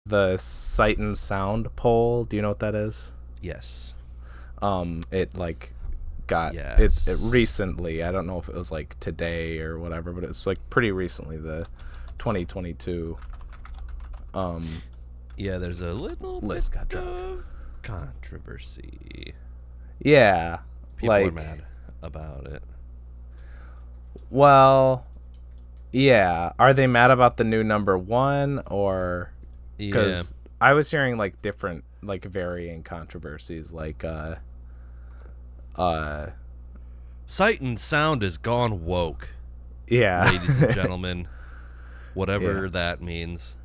the Sight and Sound poll. Do you know what that is? Yes. It like got Yes. it recently. I don't know if it was like today or whatever, but it's like pretty recently, the 2022 Yeah, there's a little list bit got dropped. of controversy. Yeah, People like are mad about it. well, yeah. Are they mad about the new number one, or Yeah. because I was hearing like different, like varying controversies, like Sight and Sound has gone woke, yeah. ladies and gentlemen. Whatever Yeah. that means.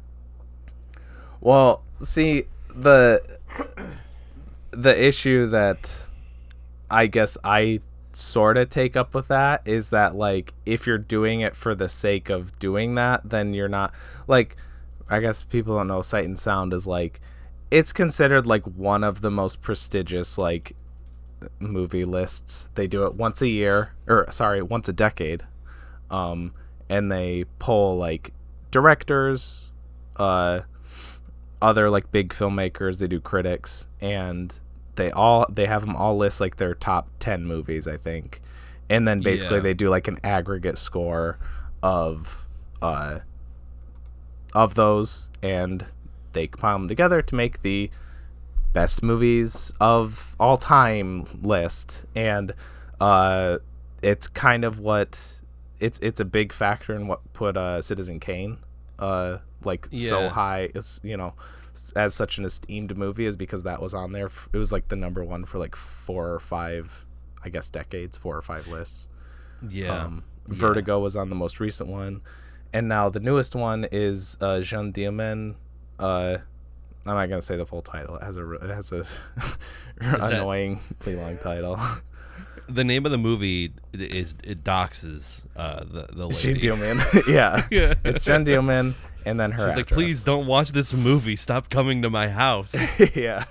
Well, see, the issue that I guess I sort of take up with that is that, like, if you're doing it for the sake of doing that, then you're not, like, I guess people don't know Sight and Sound is like, it's considered like one of the most prestigious like movie lists. They do it once a year, or sorry, once a decade. And they poll like directors, other like big filmmakers. They do critics, and they have them all list like their top 10 movies, I think, and then basically Yeah. they do like an aggregate score of those, and they compile them together to make the best movies of all time list. And it's kind of what it's a big factor in what put Citizen Kane like so Yeah. high. It's as such an esteemed movie, is because that was on there. It was like the number one for like 4 or 5, I guess, decades, 4 or 5 lists. Yeah. Vertigo was on the most recent one, and now the newest one is Jean Diamant. I'm not gonna say the full title. It has a annoyingly long title. The name of the movie is it doxes the lady. Jean Diamant. Yeah. Yeah. It's Jean Diamant, and then her She's like, address. please don't watch this movie. Stop coming to my house. Yeah.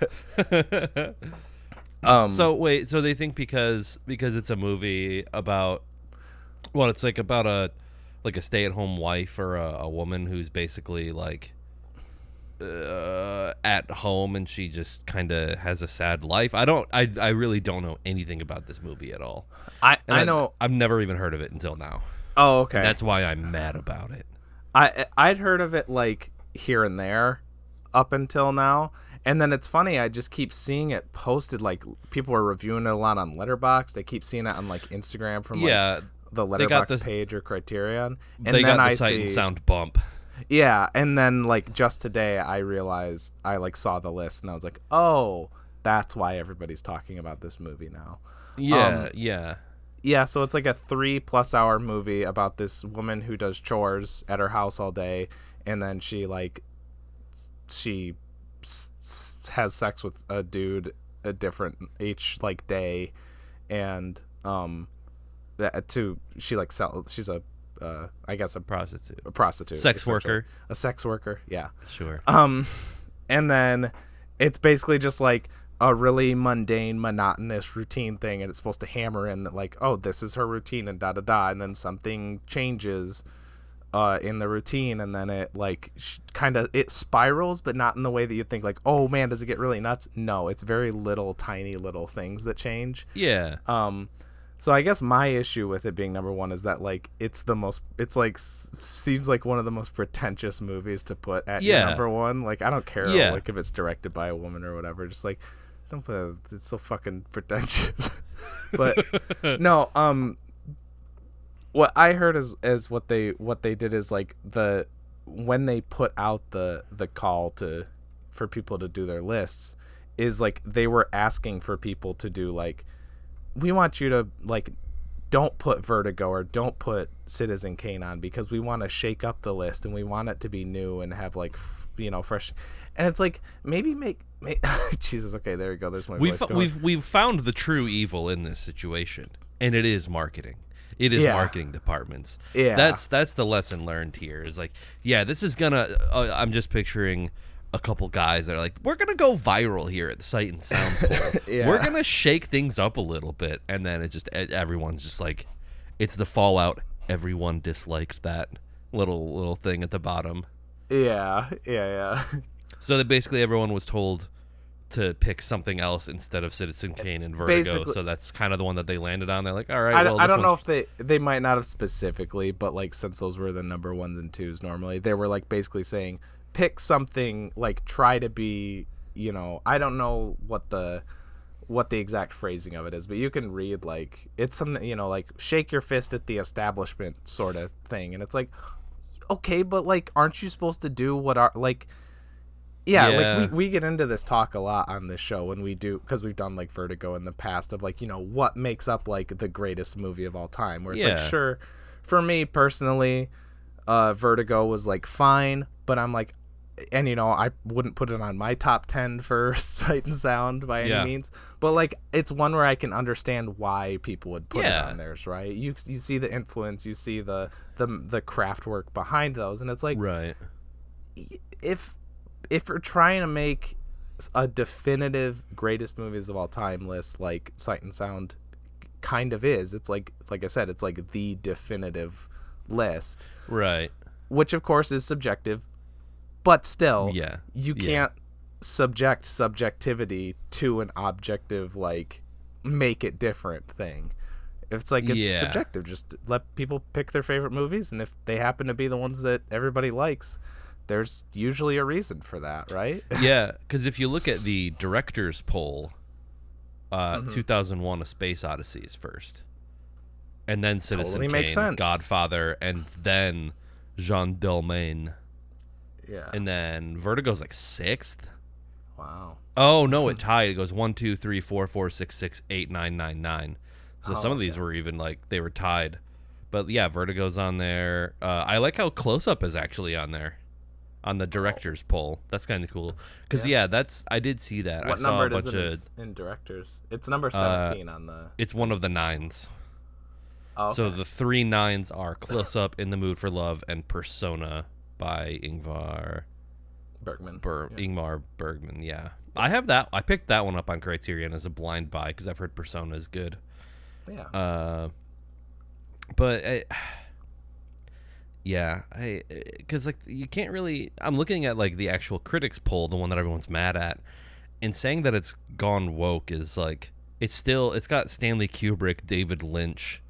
So wait, so they think because it's a movie about, well, it's like about a stay-at-home wife or a woman who's basically like at home, and she just kind of has a sad life. I really don't know anything about this movie at all. I know. I've never even heard of it until now. Oh, okay. And that's why I'm mad about it. I'd heard of it like here and there up until now. And then it's funny, I just keep seeing it posted, like people are reviewing it a lot on Letterboxd. I keep seeing it on like Instagram from like the Letterboxd page or Criterion. And they then got the I Sight see and Sound bump. Yeah, and then like just today I realized, I like saw the list and I was like, "Oh, that's why everybody's talking about this movie now." Yeah, so it's like a 3+ hour movie about this woman who does chores at her house all day, and then she has sex with a dude a different each like day, and she's a I guess a prostitute, Sex worker. a sex worker, yeah. Sure. And then it's basically just like a really mundane, monotonous routine thing, and it's supposed to hammer in that like, oh, this is her routine and da da da, and then something changes in the routine, and then it like kind of it spirals, but not in the way that you'd think like, oh man, does it get really nuts? No, it's very little tiny little things that change. Yeah. So I guess my issue with it being number one is that like it's like seems like one of the most pretentious movies to put at your number one. Like I don't care like if it's directed by a woman or whatever, just like don't put it, it's so fucking pretentious. But no, what I heard is what they did is like when they put out the call for people to do their lists, is like they were asking for people to do like, we want you to like don't put Vertigo or don't put Citizen Kane on, because we want to shake up the list and we want it to be new and have like fresh. And it's like maybe make Jesus, okay, there you go, there's my voice going. We've found the true evil in this situation, and it is marketing. It is marketing departments. Yeah, that's the lesson learned here. Is like, yeah, this is gonna. I'm just picturing a couple guys that are like, we're gonna go viral here at the Sight and Sound poll. Yeah. We're gonna shake things up a little bit, and then everyone's just like, it's the fallout. Everyone disliked that little thing at the bottom. Yeah. So that basically everyone was told to pick something else instead of Citizen Kane and Vertigo. Basically, so that's kind of the one that they landed on. They're like, all right, I don't know if they might not have specifically, but like since those were the number 1s and 2s normally, they were like basically saying pick something, like try to be, I don't know what the exact phrasing of it is, but you can read like it's something, like shake your fist at the establishment sort of thing, and it's like, okay, but like aren't you supposed to do what are like like we get into this talk a lot on this show when we do, because we've done like Vertigo in the past, of like, what makes up like the greatest movie of all time, where it's like, sure, for me personally, Vertigo was like fine, but I'm like, and I wouldn't put it on my top 10 for Sight and Sound by any means, but like it's one where I can understand why people would put it on theirs, right? You see the influence, you see the craft work behind those, and it's like, right, if we're trying to make a definitive greatest movies of all time list, like Sight and Sound kind of is, it's like I said, it's like the definitive list, right? Which of course is subjective, but still, you can't subject subjectivity to an objective, like make it different thing. If it's like it's subjective, just let people pick their favorite movies, and if they happen to be the ones that everybody likes, there's usually a reason for that, right? Yeah, because if you look at the director's poll, 2001: A Space Odyssey is first, and then Citizen Kane, makes sense. Godfather, and then Jean Dillmain. Yeah. And then Vertigo's like 6th. Wow. Oh no, it tied. It goes 1, 2, 3, 4, 4, 6, 6, 8, 9, 9, 9. So some of these were even like they were tied. But yeah, Vertigo's on there. I like how Close Up is actually on there, on the director's poll. That's kind of cool. Because I did see that. What I saw number a bunch is it in directors? It's number 17 on the. It's one of the 9s. Oh, okay. So the 3 9s are Close Up, In the Mood for Love, and Persona by Ingmar Bergman. Ingmar Bergman. Yeah, I have that. I picked that one up on Criterion as a blind buy because I've heard Persona is good. Yeah. But because like you can't really. I'm looking at like the actual critics poll, the one that everyone's mad at, and saying that it's gone woke is like it's got Stanley Kubrick, David Lynch,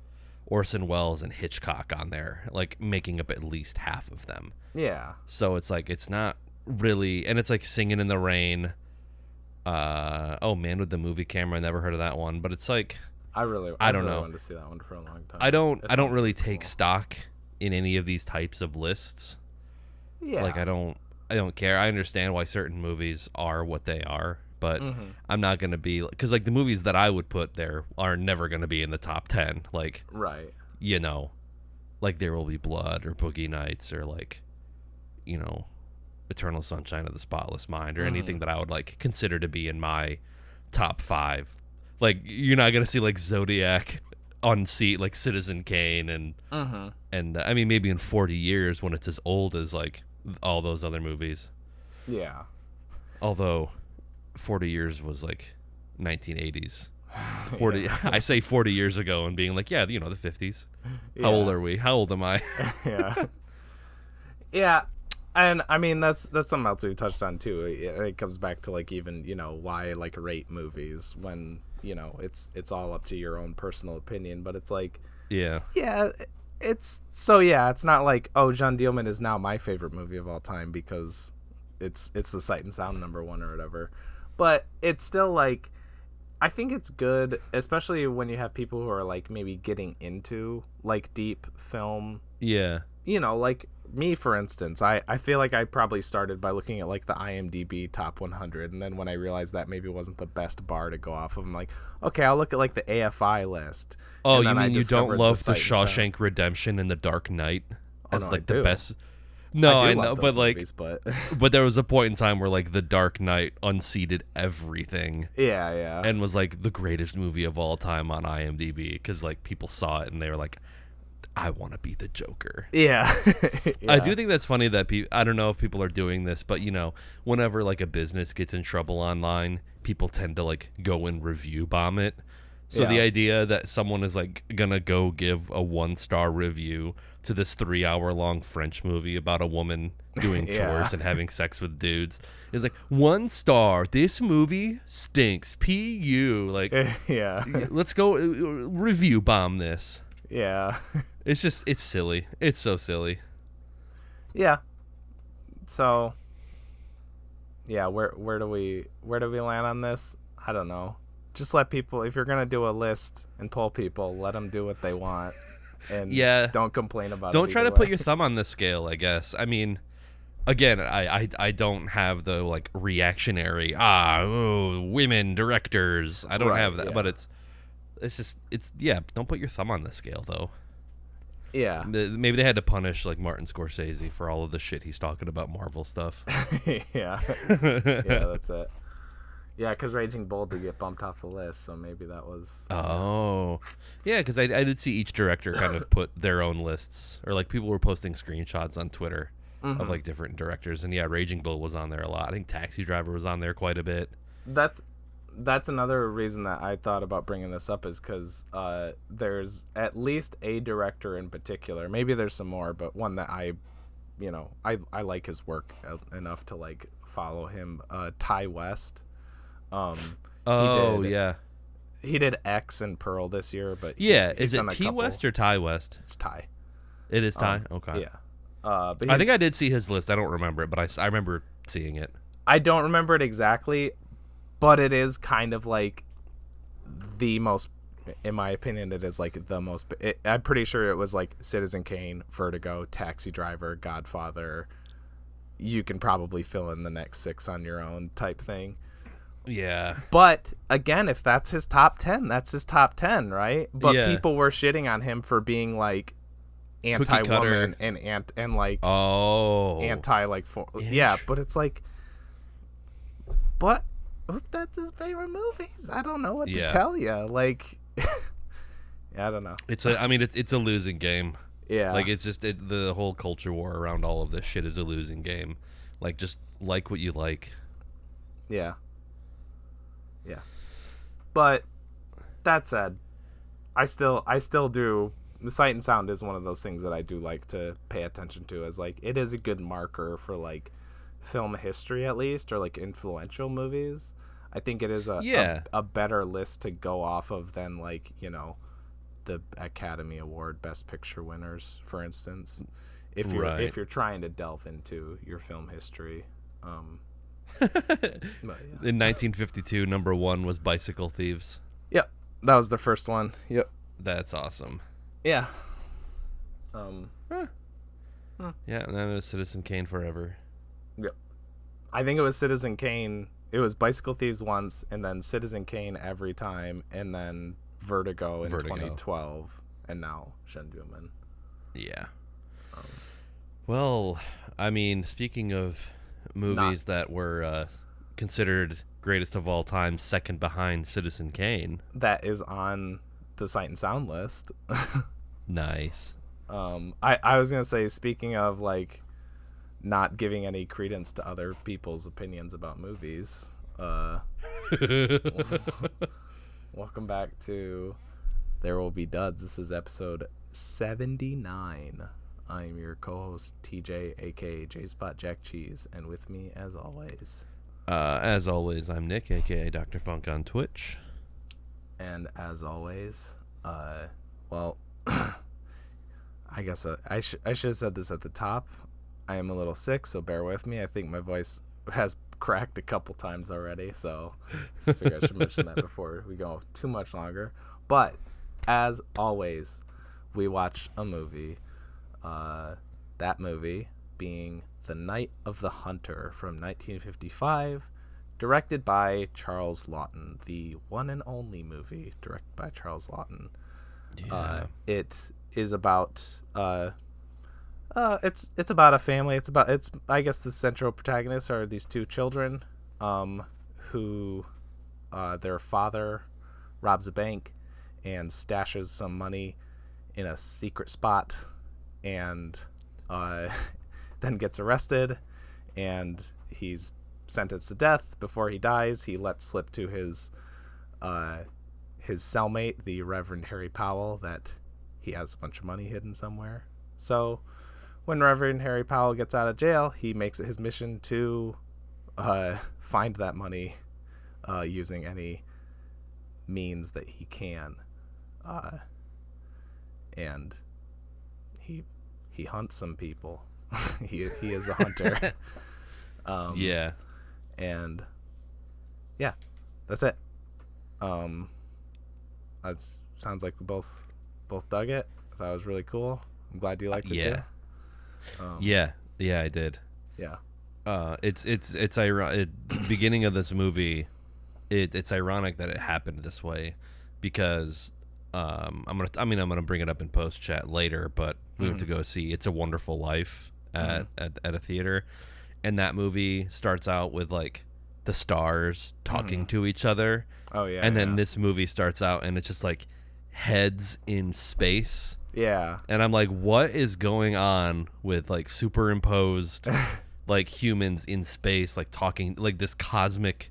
Orson Welles, and Hitchcock on there, like making up at least half of them. Yeah. So it's like it's not really, and it's like Singing in the Rain. Man with the Movie Camera. I never heard of that one, but it's like I don't know. Wanted to see that one for a long time. I don't really take stock in any of these types of lists. Yeah. Like I don't care. I understand why certain movies are what they are, but I'm not gonna be, because like the movies that I would put there are never gonna be in the top 10. Like right. Like There Will Be Blood or Boogie Nights or like Eternal Sunshine of the Spotless Mind or anything that I would like consider to be in my top 5. Like you're not gonna see like Zodiac unseat like Citizen Kane and I mean maybe in 40 years when it's as old as like all those other movies. Yeah. Although 40 years was like 1980s. 40 I say 40 years ago and being like, the 50s. How old are we? How old am I? Yeah. And I mean that's something else we touched on too. It comes back to like even why like rate movies when it's all up to your own personal opinion, but it's like it's not like Jean Dillmain is now my favorite movie of all time because it's the Sight and Sound number 1 or whatever, but it's still like I think it's good, especially when you have people who are like maybe getting into like deep film. Like me, for instance, I feel like I probably started by looking at like the IMDb top 100, and then when I realized that maybe wasn't the best bar to go off of, I'm like, okay, I'll look at like the AFI list. Oh, you mean you don't love the Shawshank Redemption and the Dark Knight as like the best? No, I know, but like, movies, but there was a point in time where like the Dark Knight unseated everything. Yeah. And was like the greatest movie of all time on IMDb because like people saw it and they were like, I want to be the Joker. Yeah. I do think that's funny that I don't know if people are doing this, but whenever like a business gets in trouble online, people tend to like go and review bomb it. So the idea that someone is like gonna go give a 1-star review to this 3-hour-long French movie about a woman doing chores and having sex with dudes is like, 1 star. This movie stinks. P.U. Like, let's go review bomb this. Yeah. It's silly. It's so silly. Yeah. So, yeah, where do we land on this? I don't know. Just let people, if you're going to do a list and poll people, let them do what they want. And don't complain about it. Don't try to put your thumb on the scale, I guess. I mean, again, I don't have the like reactionary, women directors. I don't have that, but it's just, don't put your thumb on the scale, though. Yeah. Maybe they had to punish like Martin Scorsese for all of the shit he's talking about Marvel stuff. Yeah, that's it. Yeah, because Raging Bull did get bumped off the list, so maybe that was... Oh. Yeah, because I did see each director kind of put their own lists, or like people were posting screenshots on Twitter of like different directors, and Raging Bull was on there a lot. I think Taxi Driver was on there quite a bit. That's another reason that I thought about bringing this up, is because there's at least a director in particular. Maybe there's some more, but one that I like his work enough to like follow him. Ty West. He did X and Pearl this year, but is it T West or Ty West? It's Ty. It is Ty. Okay. Yeah. But I think I did see his list. I don't remember it, but I remember seeing it. I don't remember it exactly, but it is kind of like the most, in my opinion, it is like the most. I'm pretty sure it was like Citizen Kane, Vertigo, Taxi Driver, Godfather. You can probably fill in the next 6 on your own type thing. Yeah. But again, if that's his top 10, that's his top 10, right? But people were shitting on him for being like anti-woman and like anti like but it's like, but if that's his favorite movies, I don't know what to tell you. Like, I don't know. It's a losing game. Yeah. Like it's just the whole culture war around all of this shit is a losing game. Like just like what you like. Yeah. Yeah. But that said, I still do. The Sight and Sound is one of those things that I do like to pay attention to, as like it is a good marker for like film history, at least, or like influential movies. I think it is a better list to go off of than like, the Academy Award Best Picture winners, for instance. If you're trying to delve into your film history. In 1952, number 1 was Bicycle Thieves. Yep, that was the first one. Yep, that's awesome. Yeah. Yeah, and then it was Citizen Kane forever. Yep. I think it was Citizen Kane. It was Bicycle Thieves once, and then Citizen Kane every time, and then Vertigo in 2012, and now Shenduman. Yeah. Well, I mean, speaking of movies that were considered greatest of all time, second behind Citizen Kane, that is on the Sight and Sound list. Nice. I was gonna say, speaking of like not giving any credence to other people's opinions about movies, welcome back to There Will Be Duds. This is episode 79. I'm your co-host TJ, aka J-Spot Jack Cheese, and with me as always, I'm Nick, aka Dr. Funk on Twitch. And as always, well, I guess I should have said this at the top. I am a little sick, so bear with me. I think my voice has cracked a couple times already, so I figure I should mention that before we go too much longer. But as always, we watch a movie. That movie being The Night of the Hunter from 1955, directed by Charles Laughton, the one and only movie directed by Charles Laughton. Yeah. It is about it's about a family. It's I guess the central protagonists are these two children, who their father robs a bank and stashes some money in a secret spot, and then gets arrested, and he's sentenced to death. Before he dies, he lets slip to his his cellmate, the Reverend Harry Powell, that he has a bunch of money hidden somewhere. So when Reverend Harry Powell gets out of jail, he makes it his mission to find that money using any means that he can. And he hunts some people. he is a hunter. Yeah. And yeah, that's it. That sounds like we both dug it. I thought it was really cool. I'm glad you liked it too. Yeah, I did. Yeah. It's ironic. The beginning of this movie, it's ironic that it happened this way, because I'm gonna bring it up in post chat later, but we went to go see It's a Wonderful Life at a theater, and that movie starts out with like the stars talking to each other. Oh yeah. And then this movie starts out and it's just like heads in space. Yeah. And I'm like, what is going on with like superimposed like humans in space, like talking, like this cosmic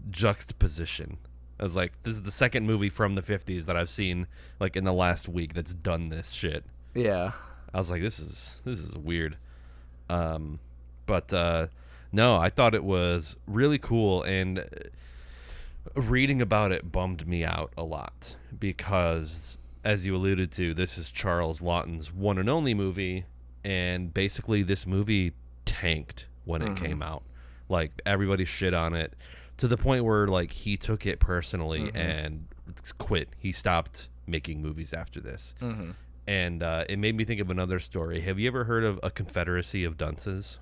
juxtaposition? I was like, this is the second movie from the 50s that I've seen like in the last week that's done this shit. Yeah. I was like, this is weird. But no, I thought it was really cool, and reading about it bummed me out a lot because, as you alluded to, this is Charles Laughton's one and only movie, and basically this movie tanked when it came out. Like, everybody shit on it to the point where like he took it personally and quit. He stopped making movies after this. And it made me think of another story. Have you ever heard of A Confederacy of Dunces?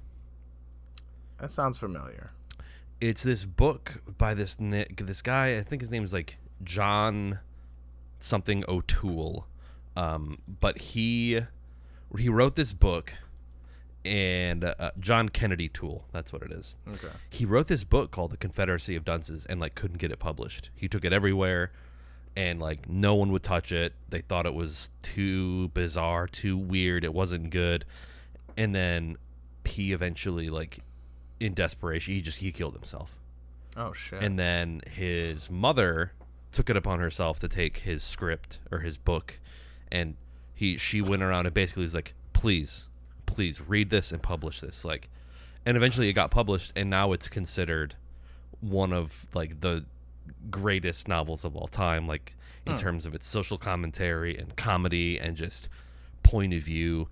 That sounds familiar. It's this book by this guy. I think his name is like John something O'Toole. But he wrote this book, and John Kennedy Toole, that's what it is. Okay. He wrote this book called The Confederacy of Dunces and like couldn't get it published. He took it everywhere, and like no one would touch it. They thought it was too bizarre, too weird. It wasn't good. And then he eventually, like in desperation, he killed himself. Oh shit. And then his mother took it upon herself to take his script or his book, and she went around and basically was like, please read this and publish this. Like, and eventually it got published, and now it's considered one of like the greatest novels of all time, like in terms of its social commentary and comedy and just point of view.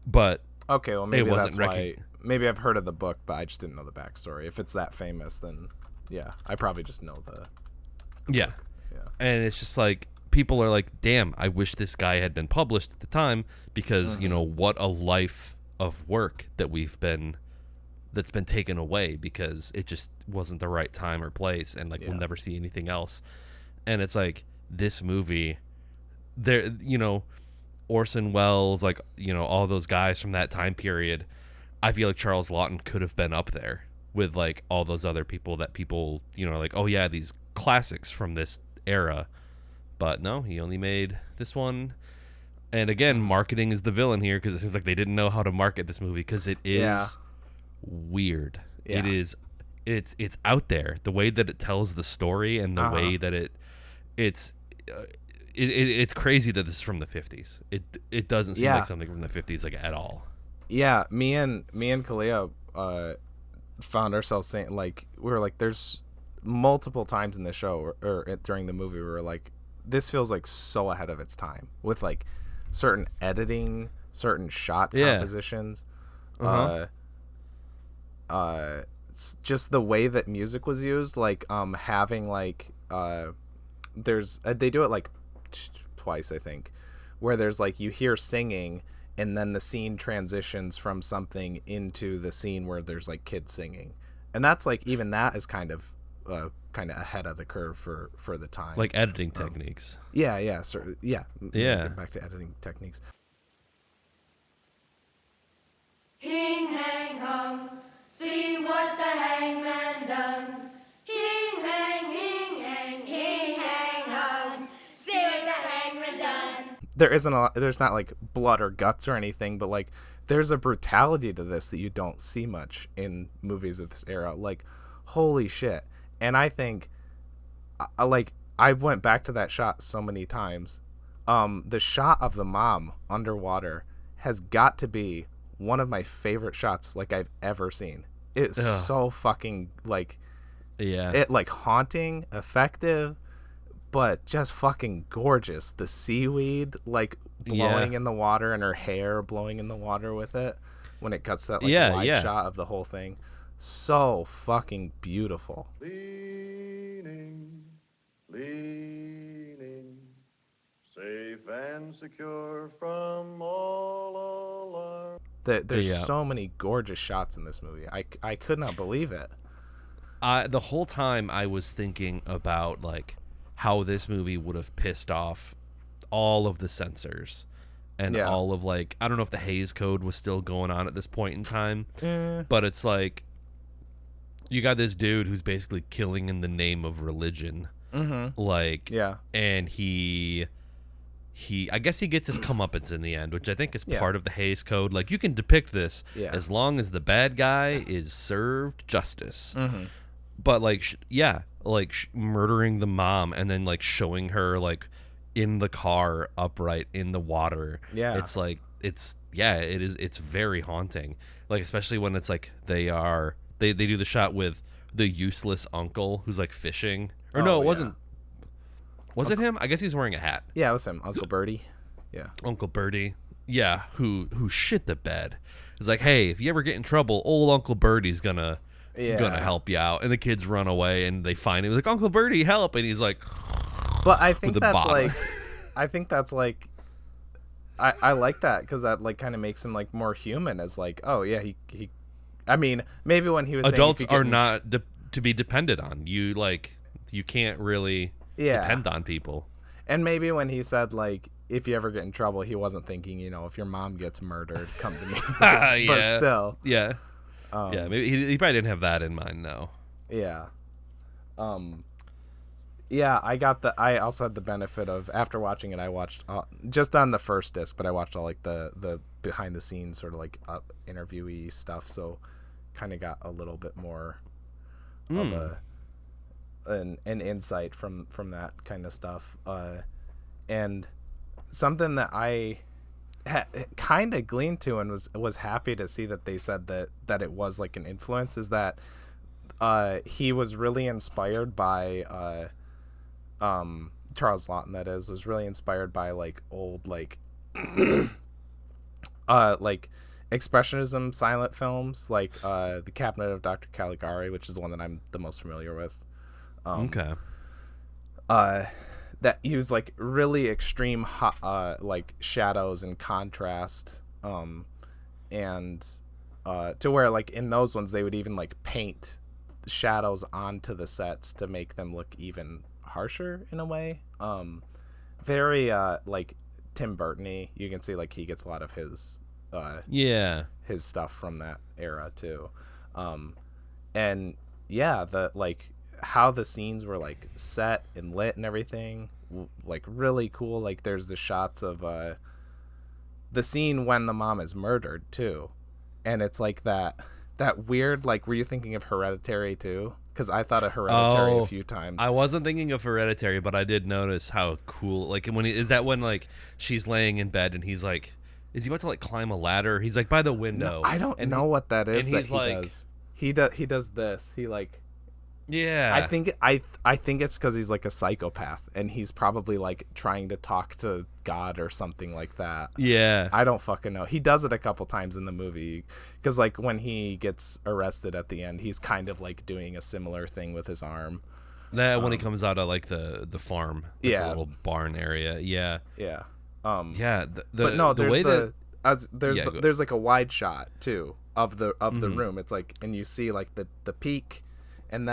But okay, well maybe that's why. Maybe I've heard of the book, but I just didn't know the backstory. If it's that famous, then yeah, I probably just know the yeah. book. Yeah. And it's just like, people are like, damn, I wish this guy had been published at the time, because you know, what a life of work that's been taken away because it just wasn't the right time or place, and like we'll never see anything else. And it's like, this movie, there, you know, Orson Welles, like, you know, all those guys from that time period, I feel like Charles Laughton could have been up there with like all those other people that people, you know, like, oh yeah, these classics from this era. But no, he only made this one. And again, marketing is the villain here, because it seems like they didn't know how to market this movie, because it is weird. Yeah. It's out there. The way that it tells the story and the way that it's crazy that this is from the 50s. It doesn't seem like something from the 50s like at all. Yeah, me and Kalia found ourselves saying, like, we were like, there's multiple times in the show or during the movie we were like, this feels like so ahead of its time with like certain editing, certain shot compositions, just the way that music was used, like having like they do it like twice, I think, where there's like, you hear singing and then the scene transitions from something into the scene where there's like kids singing, and that's like, even that is kind of ahead of the curve for the time, like editing techniques. Get back to editing techniques. Hing hang hung, see what the hangman done. Hing hang hung, see what the hangman done. There's not like blood or guts or anything, but like there's a brutality to this that you don't see much in movies of this era. Like, holy shit. And I think I went back to that shot so many times. The shot of the mom underwater has got to be one of my favorite shots like I've ever seen. It's so fucking like, it like haunting, effective, but just fucking gorgeous. The seaweed like blowing in the water and her hair blowing in the water with it when it cuts that like wide shot of the whole thing. So fucking beautiful. Leaning, leaning, safe and secure from all alarm. There's so many gorgeous shots in this movie. I could not believe it. The whole time I was thinking about like how this movie would have pissed off all of the censors and all of like, I don't know if the Hays Code was still going on at this point in time, but it's like you got this dude who's basically killing in the name of religion, like, and he I guess he gets his comeuppance in the end, which I think is part of the Hays Code. Like, you can depict this as long as the bad guy is served justice. But like, murdering the mom and then like showing her like in the car upright in the water. Yeah, it's like it's very haunting. Like, especially when it's like they do the shot with the useless uncle who's like fishing. Or no, it wasn't. Was it him? I guess he was wearing a hat. Yeah, it was him, Uncle Bertie. Yeah, Uncle Bertie. Yeah, who shit the bed. He's like, hey, if you ever get in trouble, old Uncle Bertie's gonna help you out. And the kids run away and they find him. Like, Uncle Bertie, help! And he's like, but I think that's like, I like that because that like kind of makes him like more human. As like, oh yeah, he. I mean, maybe when he was adults saying are not to be depended on. You can't really depend on people. And maybe when he said like, if you ever get in trouble, he wasn't thinking, if your mom gets murdered, come to me. But still, maybe he probably didn't have that in mind. No. Yeah. I also had the benefit of, after watching it, I watched just on the first disc, but I watched all like the behind the scenes sort of like interviewee stuff, so kind of got a little bit more of an insight from that kind of stuff, and something that I kind of gleaned to and was happy to see that they said that it was like an influence is that he was really inspired by Charles Laughton, that is, was really inspired by like old like like expressionism silent films, like The Cabinet of Dr. Caligari, which is the one that I'm the most familiar with. That used like really extreme like shadows and contrast, and to where like in those ones they would even like paint shadows onto the sets to make them look even harsher in a way. Very like Tim Burton-y. You can see like he gets a lot of his his stuff from that era too. And the like how the scenes were like set and lit and everything, like really cool. Like there's the shots of the scene when the mom is murdered too, and it's like that weird, like, were you thinking of Hereditary too? Because I thought of Hereditary a few times. I wasn't thinking of Hereditary, but I did notice how cool, like, when like she's laying in bed and he's like, is he about to like climb a ladder? He's like by the window. No, I don't know what that is that he like, does. He does this. He like, yeah. I think it's because he's like a psychopath and he's probably like trying to talk to God or something like that. Yeah. I don't fucking know. He does it a couple times in the movie because like when he gets arrested at the end, he's kind of like doing a similar thing with his arm. That when he comes out of like the farm, like the little barn area. Yeah. Yeah. But no, there's like a wide shot too of the room. It's like, and you see like the peak. And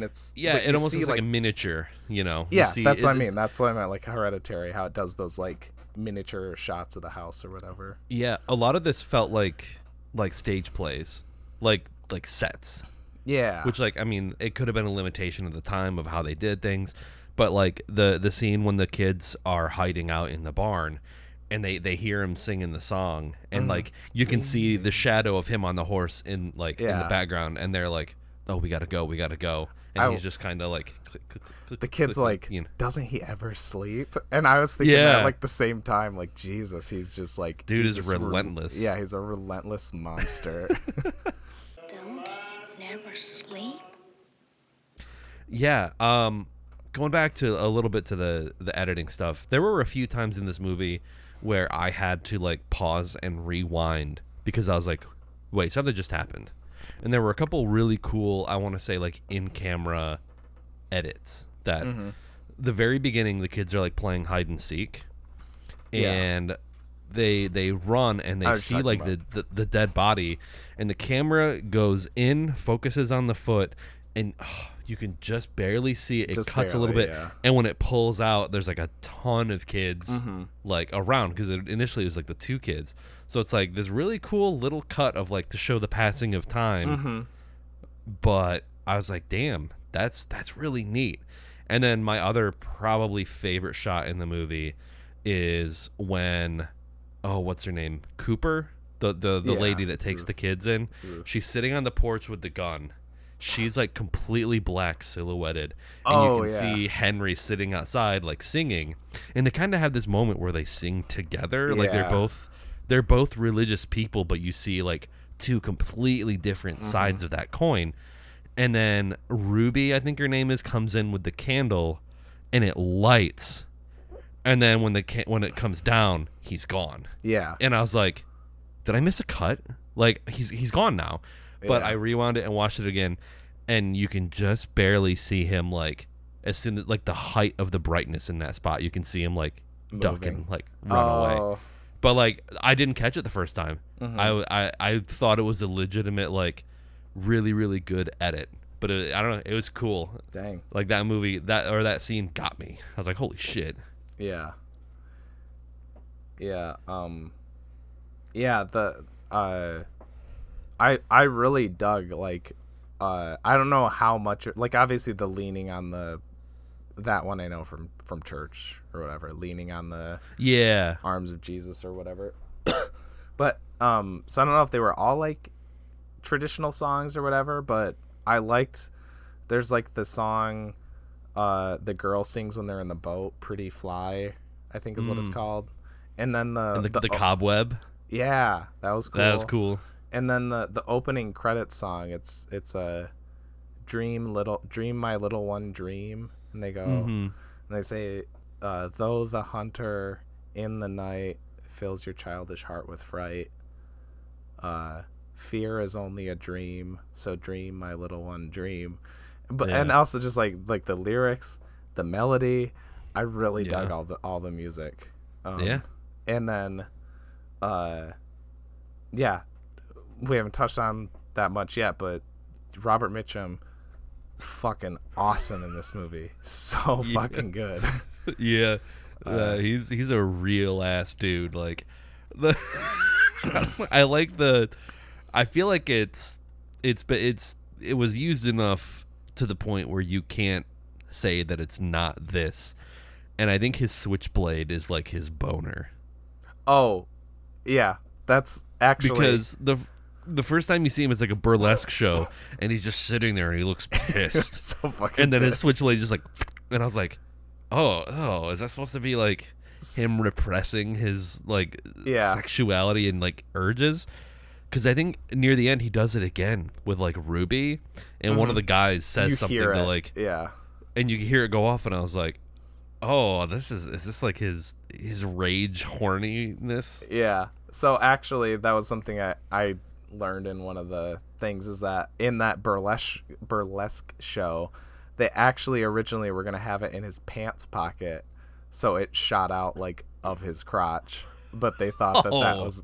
it's it almost looks like a miniature, Yeah, that's what I mean. That's what I meant, like Hereditary, how it does those like miniature shots of the house or whatever. Yeah, a lot of this felt like stage plays, like sets. Yeah, which like I mean, it could have been a limitation of the time of how they did things, but like the scene when the kids are hiding out in the barn, and they hear him singing the song, and like you can see the shadow of him on the horse in the background, and they're like oh, we gotta go, and he's just kind of like the kid's like, you know. Doesn't he ever sleep? And I was thinking that like the same time, like, Jesus, he's just like, dude is relentless. He's a relentless monster. Don't never sleep. Yeah, going back to a little bit to the editing stuff, there were a few times in this movie where I had to like pause and rewind because I was like, wait, something just happened. And there were a couple really cool, I want to say, like in-camera edits that the very beginning, the kids are like playing hide and seek, and they run and they see like the dead body, and the camera goes in, focuses on the foot, and you can just barely see it. It cuts a little bit, and when it pulls out, there's like a ton of kids like around, because initially it was like the 2 kids. So it's like this really cool little cut of like to show the passing of time. But I was like, damn, that's really neat. And then my other probably favorite shot in the movie is when, what's her name? Cooper, the lady that takes the kids in. She's sitting on the porch with the gun. She's like completely black silhouetted, and you can see Henry sitting outside like singing, and they kind of have this moment where they sing together. Like they're both religious people, but you see like 2 completely different sides of that coin. And then Ruby, I think her name is, comes in with the candle, and it lights, and then when it comes down, he's gone. Yeah. And I was like, did I miss a cut? Like he's gone now. But I rewound it and watched it again, and you can just barely see him, like, as soon as, like, the height of the brightness in that spot, you can see him, like, duck and, like, run away. But, like, I didn't catch it the first time. I thought it was a legitimate, like, really, really good edit. But I don't know, it was cool. Dang. Like, that movie, that scene got me. I was like, holy shit. Yeah. Yeah, I really dug, like, I don't know how much, like, obviously the leaning on that one I know from church or whatever, leaning on the arms of Jesus or whatever. But so I don't know if they were all like traditional songs or whatever, but I liked, there's like the song the girl sings when they're in the boat, Pretty Fly, I think is what it's called. And then the cobweb. Yeah, that was cool. That was cool. And then the opening credits song, it's a dream my little one dream, and they go and they say, though the hunter in the night fills your childish heart with fright, fear is only a dream, so dream my little one dream. But and also just like the lyrics, the melody, I really dug all the music. And then we haven't touched on that much yet, but Robert Mitchum, fucking awesome in this movie. So fucking good. He's a real ass dude. Like, I feel like it was used enough to the point where you can't say that it's not this. And I think his switchblade is like his boner. Oh, yeah, that's actually because the first time you see him, it's like a burlesque show, and he's just sitting there and he looks pissed. So fucking and then pissed. His switchblade just like, and I was like, oh, is that supposed to be like him repressing his like sexuality and like urges? Because I think near the end he does it again with like Ruby, and one of the guys says something to like, and you hear it go off, and I was like, oh, is this like his rage horniness? Yeah. So actually, that was something I learned in one of the things, is that in that burlesque show, they actually originally were going to have it in his pants pocket, so it shot out like of his crotch, but they thought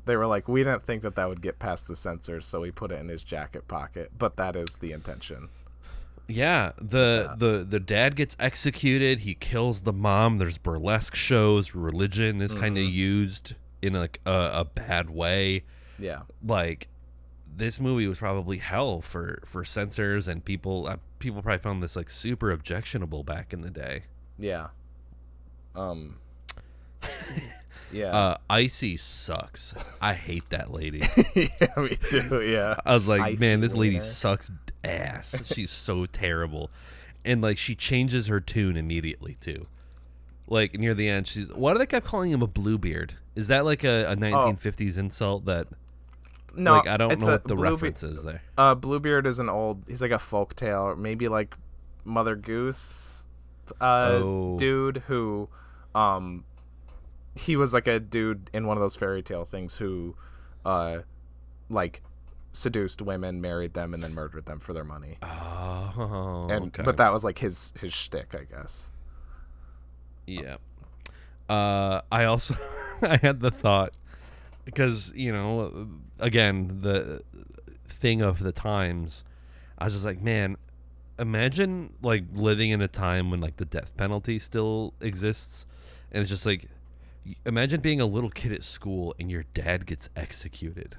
they were like, we didn't think that would get past the censors, so we put it in his jacket pocket, but that is the intention. Yeah, the dad gets executed, he kills the mom, there's burlesque shows, religion is kind of used in like a bad way. Yeah. Like, this movie was probably hell for censors, and people probably found this like super objectionable back in the day. Yeah. Yeah. Icey sucks. I hate that lady. Yeah, me too. Yeah. I was like, Icey man, this lady wiener. sucks ass. She's so terrible. And like she changes her tune immediately too. Like near the end, why do they keep calling him a Bluebeard? Is that like a 1950s insult that No, like I don't know what the Bluebeard, reference is there. Bluebeard is he's like a folk tale, maybe like Mother Goose dude who he was like a dude in one of those fairy tale things who like seduced women, married them, and then murdered them for their money. Oh, okay. But that was like his shtick, I guess. Yeah. I also I had the thought because, you know, again, the thing of the times, I was just like, man, imagine like living in a time when like the death penalty still exists, and it's just like, imagine being a little kid at school and your dad gets executed.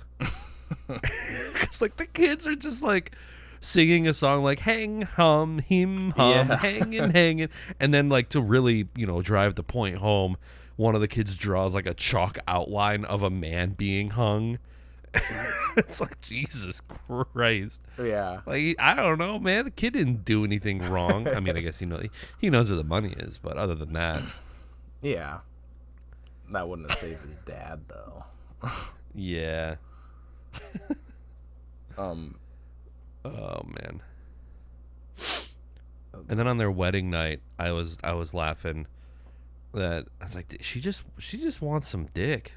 Because like the kids are just like singing a song like hang hum him hum hanging, and then like to really, you know, drive the point home, one of the kids draws like a chalk outline of a man being hung. It's like, Jesus Christ. Yeah. Like, I don't know, man. The kid didn't do anything wrong. I mean, I guess, you know, he knows where the money is, but other than that. Yeah. That wouldn't have saved his dad, though. Yeah. Oh man. And then on their wedding night, I was laughing that I was like, she just wants some dick.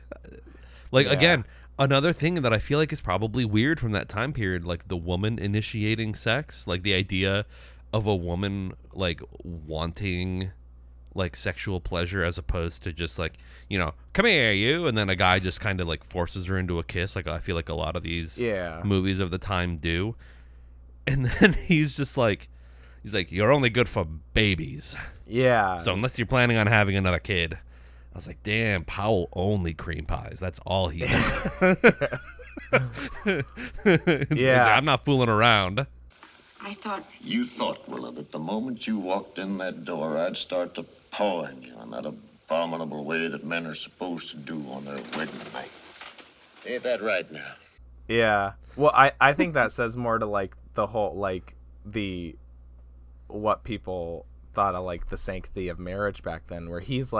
Like, Yeah. again, another thing that I feel like is probably weird from that time period, like the woman initiating sex, like the idea of a woman like wanting like sexual pleasure as opposed to just like, you know, come here you, and then a guy just kind of like forces her into a kiss, like I feel like a lot of these movies of the time do. And then he's like, you're only good for babies. Yeah. So unless you're planning on having another kid. I was like, damn, Powell only cream pies. That's all he does. Yeah. Like, I'm not fooling around. I thought... You thought, Willa, that the moment you walked in that door, I'd start to pawing you in that abominable way that men are supposed to do on their wedding night. Ain't that right now? Yeah. Well, I think that says more to like the whole like what people thought of like the sanctity of marriage back then, where he's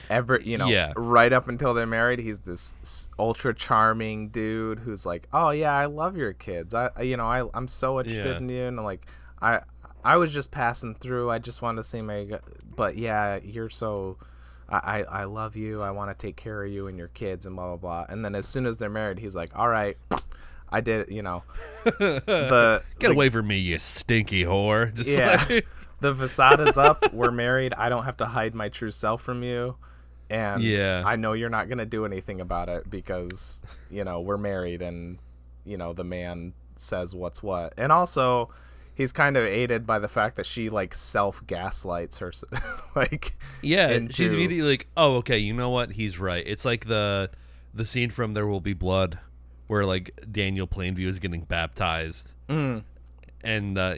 ever, you know, right up until they're married, he's this ultra charming dude who's like, oh yeah, I love your kids. I'm so interested in you, and like I was just passing through. I just wanted to see but yeah, you're so. I love you. I want to take care of you and your kids and blah, blah, blah. And then as soon as they're married, he's like, all right, I did it, you know. Get away from me, you stinky whore. Just like... The facade is up. We're married. I don't have to hide my true self from you. And I know you're not going to do anything about it because, you know, we're married and, you know, the man says what's what. And also... he's kind of aided by the fact that she like self-gaslights her, like she's immediately like, oh, okay, you know what? He's right. It's like the scene from There Will Be Blood, where like Daniel Plainview is getting baptized, and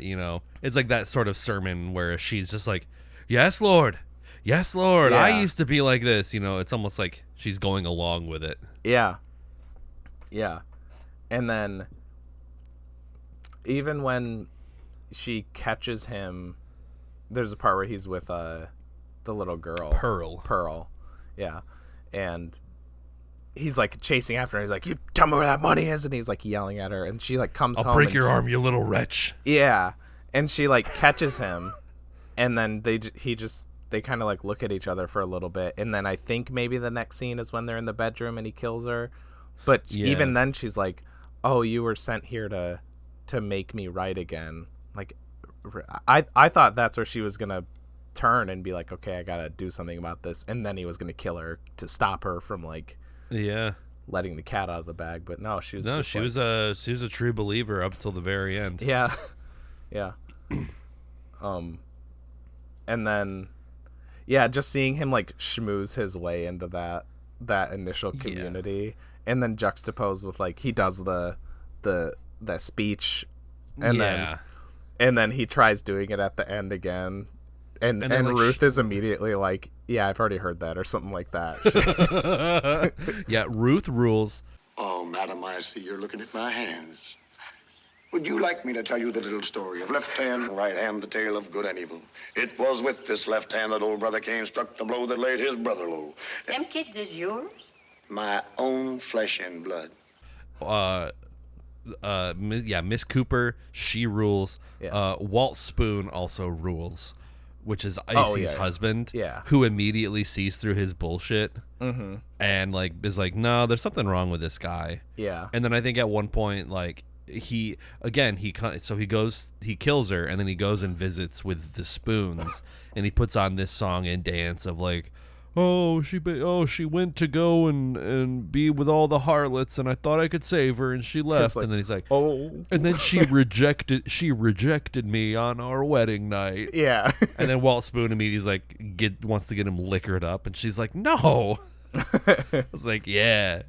you know, it's like that sort of sermon where she's just like, yes, Lord, I used to be like this. You know, it's almost like she's going along with it. Yeah, and then even when she catches him, there's a part where he's with the little girl Pearl, yeah, and he's like chasing after her. He's like, you tell me where that money is, and he's like yelling at her, and she like comes home. I'll break your arm, you little wretch. Yeah, and she like catches him, and then they kind of like look at each other for a little bit, and then I think maybe the next scene is when they're in the bedroom and he kills her, but even then she's like, oh, you were sent here to make me right again. Like, I thought that's where she was gonna turn and be like, okay, I gotta do something about this, and then he was gonna kill her to stop her from like letting the cat out of the bag. But no, she was a true believer up until the very end. Yeah. And then just seeing him like schmooze his way into that initial community, and then juxtaposed with like he does the speech, and then he tries doing it at the end again, And like, Ruth is immediately like, yeah, I've already heard that, or something like that. Yeah, Ruth rules. Oh, madam, I see you're looking at my hands. Would you like me to tell you the little story of left hand, right hand, the tale of good and evil? It was with this left hand that old brother Cain struck the blow that laid his brother low. Them kids is yours? My own flesh and blood. Miss Cooper, she rules. Yeah. Walt Spoon also rules, which is Icey's husband, who immediately sees through his bullshit, and like is like, no, there's something wrong with this guy. Yeah. And then I think at one point, like, he kills her, and then he goes and visits with the Spoons, and he puts on this song and dance of like, she went to go and be with all the harlots, and I thought I could save her, and she left. Like, and then he's like, and then she rejected me on our wedding night. Yeah. And then Walt Spoon immediately wants to get him liquored up, and she's like, no. I was like, yeah.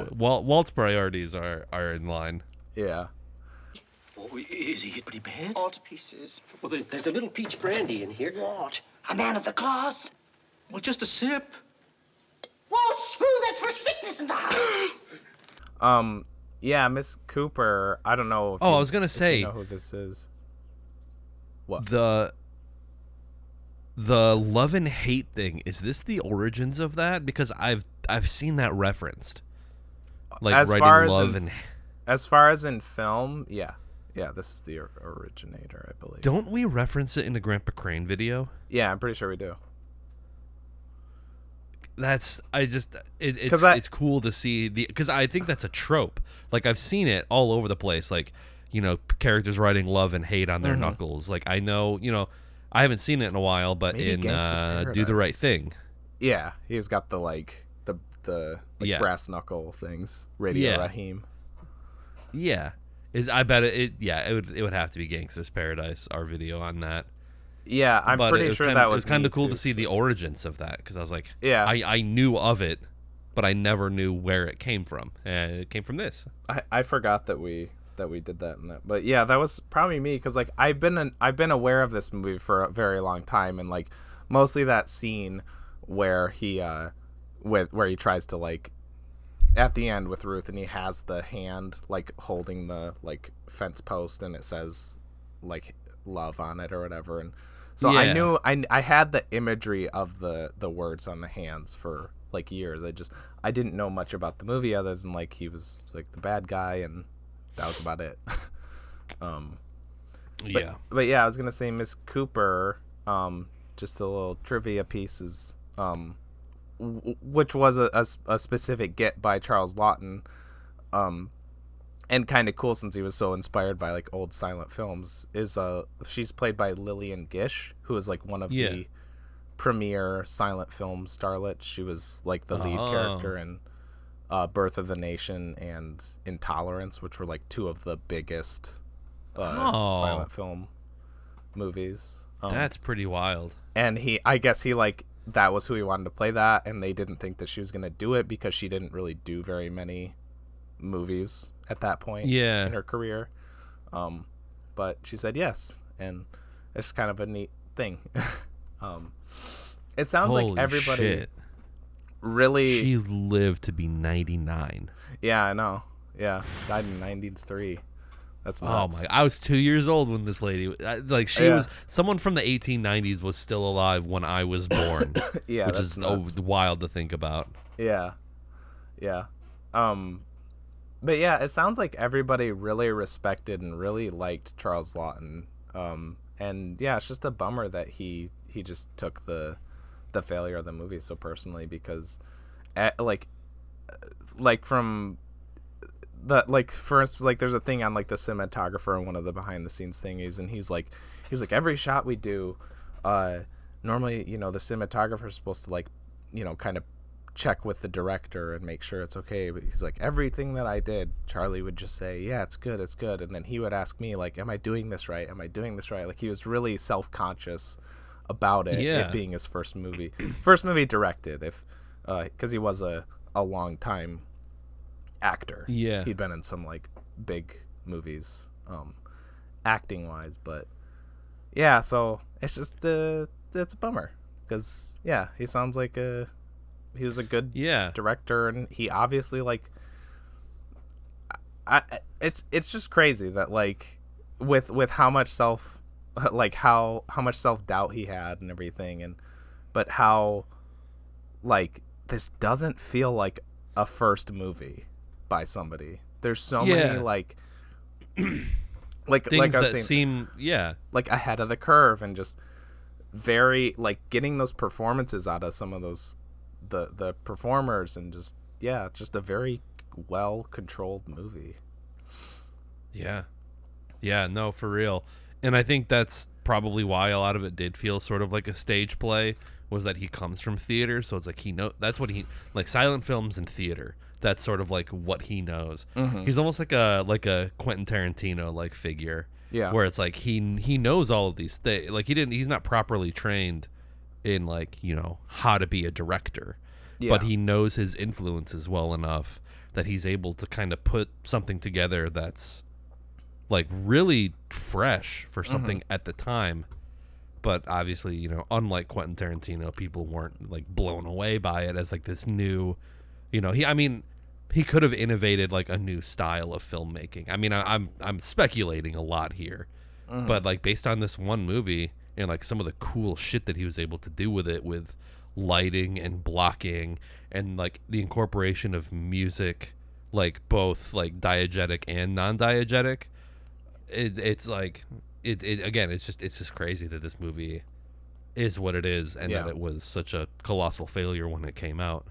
Walt's priorities are in line. Yeah. Oh, is he hit pretty bad? All to pieces. Well, there's a little peach brandy in here. What? A man of the cloth? Well, just a sip. Walt Spoon, that's for sickness in the house. Yeah, Miss Cooper, I don't know if I was gonna say, you know who this is. What? The love and hate thing, is this the origins of that? Because I've seen that referenced. Like, as writing far as love and... As far as in film, yeah. Yeah, this is the originator, I believe. Don't we reference it in the Grandpa Crane video? Yeah, I'm pretty sure we do. It's cool to see because I think that's a trope. Like, I've seen it all over the place. Like, you know, characters writing love and hate on their knuckles. Like, I know, you know, I haven't seen it in a while, but maybe in Do the Right Thing. Yeah, he's got the brass knuckle things. Radio Raheem. Yeah, I bet it would have to be Gangsta's Paradise, our video on that. Yeah, I'm pretty sure that was kind of cool to see the origins of that, because I was like, yeah, I knew of it, but I never knew where it came from, and it came from this. I forgot that we did that and that, but yeah, that was probably me, because like I've been aware of this movie for a very long time, and like mostly that scene where he where he tries to, like, at the end with Ruth, and he has the hand like holding the like fence post, and it says like love on it or whatever, and so I knew I had the imagery of the words on the hands for like years. I didn't know much about the movie other than like he was like the bad guy, and that was about it. But yeah, I was gonna say Miss Cooper, just a little trivia piece is which was a specific get by Charles Laughton, and kind of cool since he was so inspired by like old silent films, is she's played by Lillian Gish, who is like one of the premier silent film starlets. She was like the lead character in Birth of the Nation and Intolerance, which were like two of the biggest silent film movies. That's pretty wild. And I guess he like, that was who he wanted to play that, and they didn't think that she was going to do it because she didn't really do very many movies at that point in her career. But she said yes, and it's kind of a neat thing. It sounds Holy like everybody shit. Really... She lived to be 99. Yeah, I know. Yeah, died in 93. That's nuts. Oh my! I was 2 years old when this lady, like, she was someone from the 1890s, was still alive when I was born. Yeah, which that's is nuts. Wild to think about. Yeah. But yeah, it sounds like everybody really respected and really liked Charles Laughton. And yeah, it's just a bummer that he just took the failure of the movie so personally, because like from the, like, for instance, like there's a thing on like the cinematographer in one of the behind the scenes thingies, and he's like every shot we do, normally, you know, the cinematographer is supposed to, like, you know, kind of check with the director and make sure it's okay, but he's like, everything that I did, Charlie would just say, yeah, it's good, and then he would ask me, like, am I doing this right, like he was really self-conscious about it, it being his first movie directed, if because he was a long time actor. He'd been in some like big movies acting wise, but yeah, so it's just it's a bummer because he sounds like he was a good director, and he obviously like it's just crazy that like with how much how much self-doubt he had and everything, but how like this doesn't feel like a first movie by somebody. There's so many like things like I was that saying, seem like ahead of the curve, and just very like getting those performances out of some of those the performers, and just a very well controlled movie. Yeah, no, for real. And I think that's probably why a lot of it did feel sort of like a stage play, was that he comes from theater, so it's like that's what he like, silent films and theater. That's sort of like what he knows. Mm-hmm. He's almost like a Quentin Tarantino like figure. Yeah. Where it's like he knows all of these things. Like he's not properly trained in like, how to be a director. Yeah. But he knows his influences well enough that he's able to kind of put something together that's like really fresh for something at the time. But obviously, unlike Quentin Tarantino, people weren't like blown away by it as like this new, he could have innovated like a new style of filmmaking. I mean, I'm speculating a lot here, but like based on this one movie and like some of the cool shit that he was able to do with it, with lighting and blocking and like the incorporation of music, like both like diegetic and non-diegetic. It's like again, it's just crazy that this movie is what it is, and that it was such a colossal failure when it came out.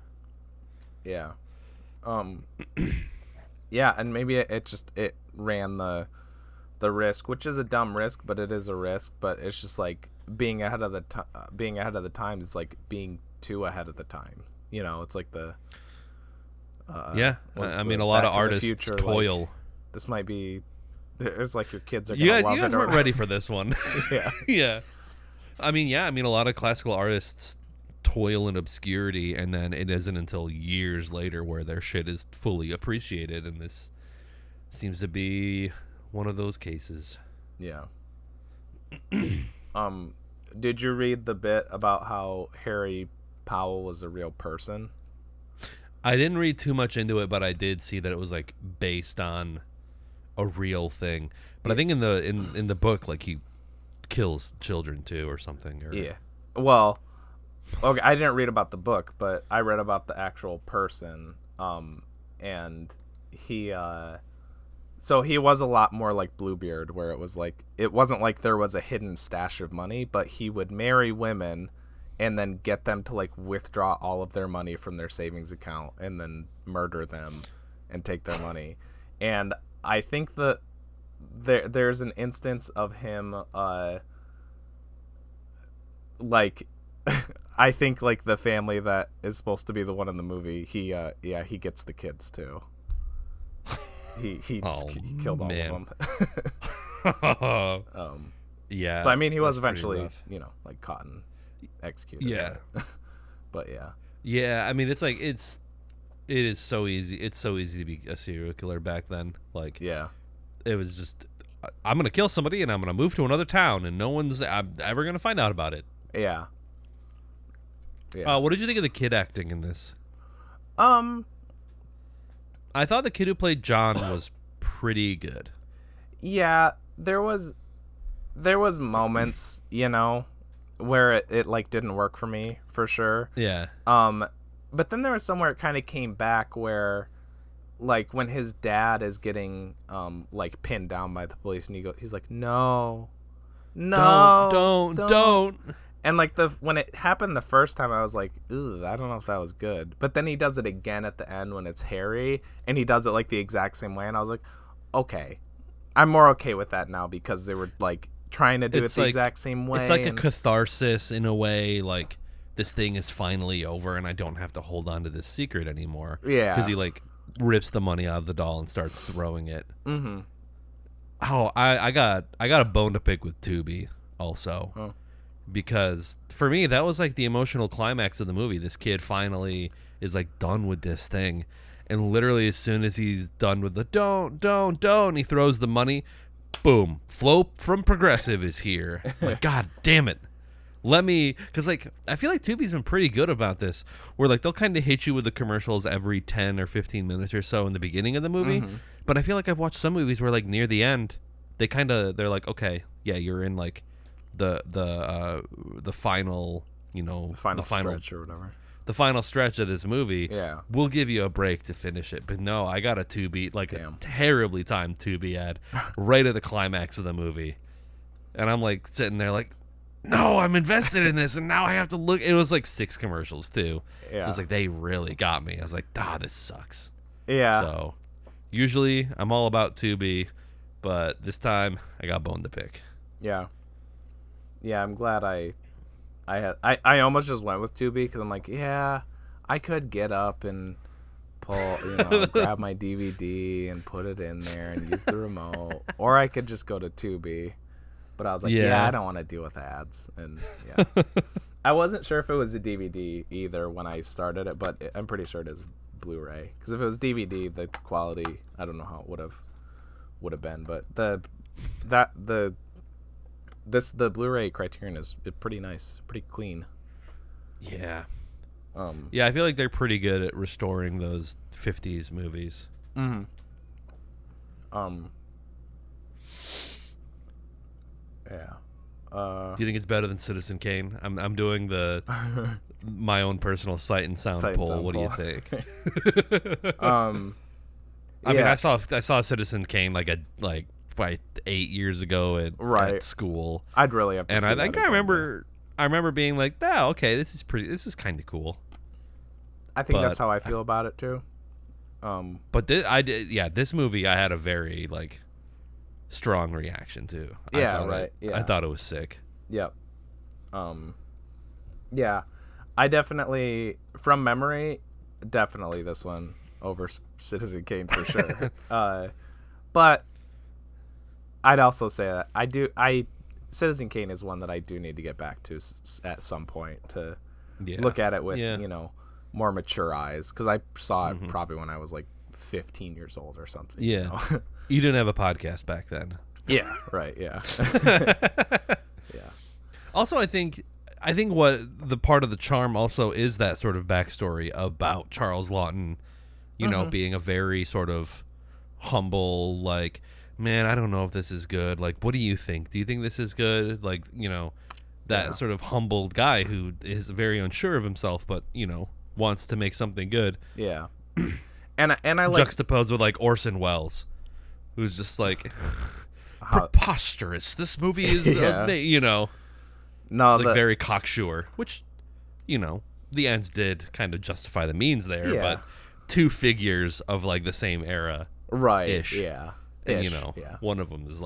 Yeah. And maybe it ran the risk, which is a dumb risk, but it is a risk. But it's just like being ahead of the times. It's like being too ahead of the time. It's like the I mean, a lot of artists toil. Like, this might be. It's like your kids are gonna love it. You guys weren't ready for this one. Yeah. Yeah. I mean, a lot of classical artists toil in obscurity, and then it isn't until years later where their shit is fully appreciated, and this seems to be one of those cases. Yeah. Did you read the bit about how Harry Powell was a real person? I didn't read too much into it, but I did see that it was like based on a real thing. But I think in the book, like, he kills children too or something. Yeah. Well, okay, I didn't read about the book, but I read about the actual person. And he so he was a lot more like Bluebeard, where it was like, it wasn't like there was a hidden stash of money, but he would marry women and then get them to like withdraw all of their money from their savings account and then murder them and take their money. And I think that there's an instance of him, like, I think like the family that is supposed to be the one in the movie, he gets the kids too. He killed all of them. Yeah. But I mean, he was eventually, like caught and executed. Yeah. But yeah. Yeah, I mean, it's like it is so easy. It's so easy to be a serial killer back then. Like, yeah, it was just, I'm gonna kill somebody and I'm gonna move to another town and no one's ever gonna find out about it. Yeah. Yeah. What did you think of the kid acting in this? I thought the kid who played John was pretty good. Yeah, there was moments, where it like didn't work for me, for sure. Yeah. But then there was somewhere it kind of came back where, like, when his dad is getting like pinned down by the police, and he's like, no, don't. And like when it happened the first time, I was like, ooh, I don't know if that was good. But then he does it again at the end when it's Harry, and he does it like the exact same way, and I was like, okay, I'm more okay with that now, because they were like trying to do it the exact same way. It's like a catharsis in a way, like, this thing is finally over and I don't have to hold on to this secret anymore. Yeah. Because he like rips the money out of the doll and starts throwing it. Mm-hmm. Oh, I got a bone to pick with Tubi also. Oh. Because for me, that was like the emotional climax of the movie. This kid finally is like done with this thing. And literally as soon as he's done with the don't, he throws the money. Boom. Flo from Progressive is here. Like, God damn it. because like I feel like Tubi's been pretty good about this, where like they'll kind of hit you with the commercials every 10 or 15 minutes or so in the beginning of the movie. But I feel like I've watched some movies where like near the end, they're like, okay, yeah, you're in like the final, the final stretch or whatever. The final stretch of this movie. Yeah. We'll give you a break to finish it. But no, I got a Tubi, like a terribly timed Tubi ad right at the climax of the movie. And I'm like sitting there like, no, I'm invested in this, and now I have to look. It was like 6 commercials too. Yeah. So it's like they really got me. I was like, this sucks. Yeah. So usually I'm all about Tubi, but this time I got bone to pick. Yeah. Yeah, I'm glad I almost just went with Tubi because I'm like, yeah, I could get up and pull, grab my DVD and put it in there and use the remote, or I could just go to Tubi. But I was like, I don't want to deal with ads. And yeah, I wasn't sure if it was a DVD either when I started it, but I'm pretty sure it is Blu-ray. Because if it was DVD, the quality, I don't know how it would have been. But the Blu-ray Criterion is pretty nice, pretty clean. Yeah. Yeah, I feel like they're pretty good at restoring those 50s movies. Mm-hmm. Yeah. Do you think it's better than Citizen Kane? I'm doing my own personal sight and sound poll. What do you think? I mean, I saw Citizen Kane like 8 years ago at school. I'd really have to. And I think I remember being like, okay, this is kind of cool. I think that's how I feel about it too. But this movie I had a very strong reaction to. I thought it was sick. Yep. Yeah, I definitely, from memory, this one over Citizen Kane for sure. But I'd also say that Citizen Kane is one that I do need to get back to at some point to look at it with more mature eyes, because I saw it probably when I was 15 years old or something. Yeah. You didn't have a podcast back then. Yeah, right, yeah. Yeah. Also, I think what the part of the charm also is that sort of backstory about Charles Laughton, being a very sort of humble, man, I don't know if this is good. What do you think? Do you think this is good? That sort of humbled guy who is very unsure of himself, but, wants to make something good. Yeah. And I juxtaposed with Orson Welles, who's just preposterous. This movie is, no, very cocksure, which, the ends did kind of justify the means there, but 2 figures of the same era, right? Ish. Yeah, and one of them is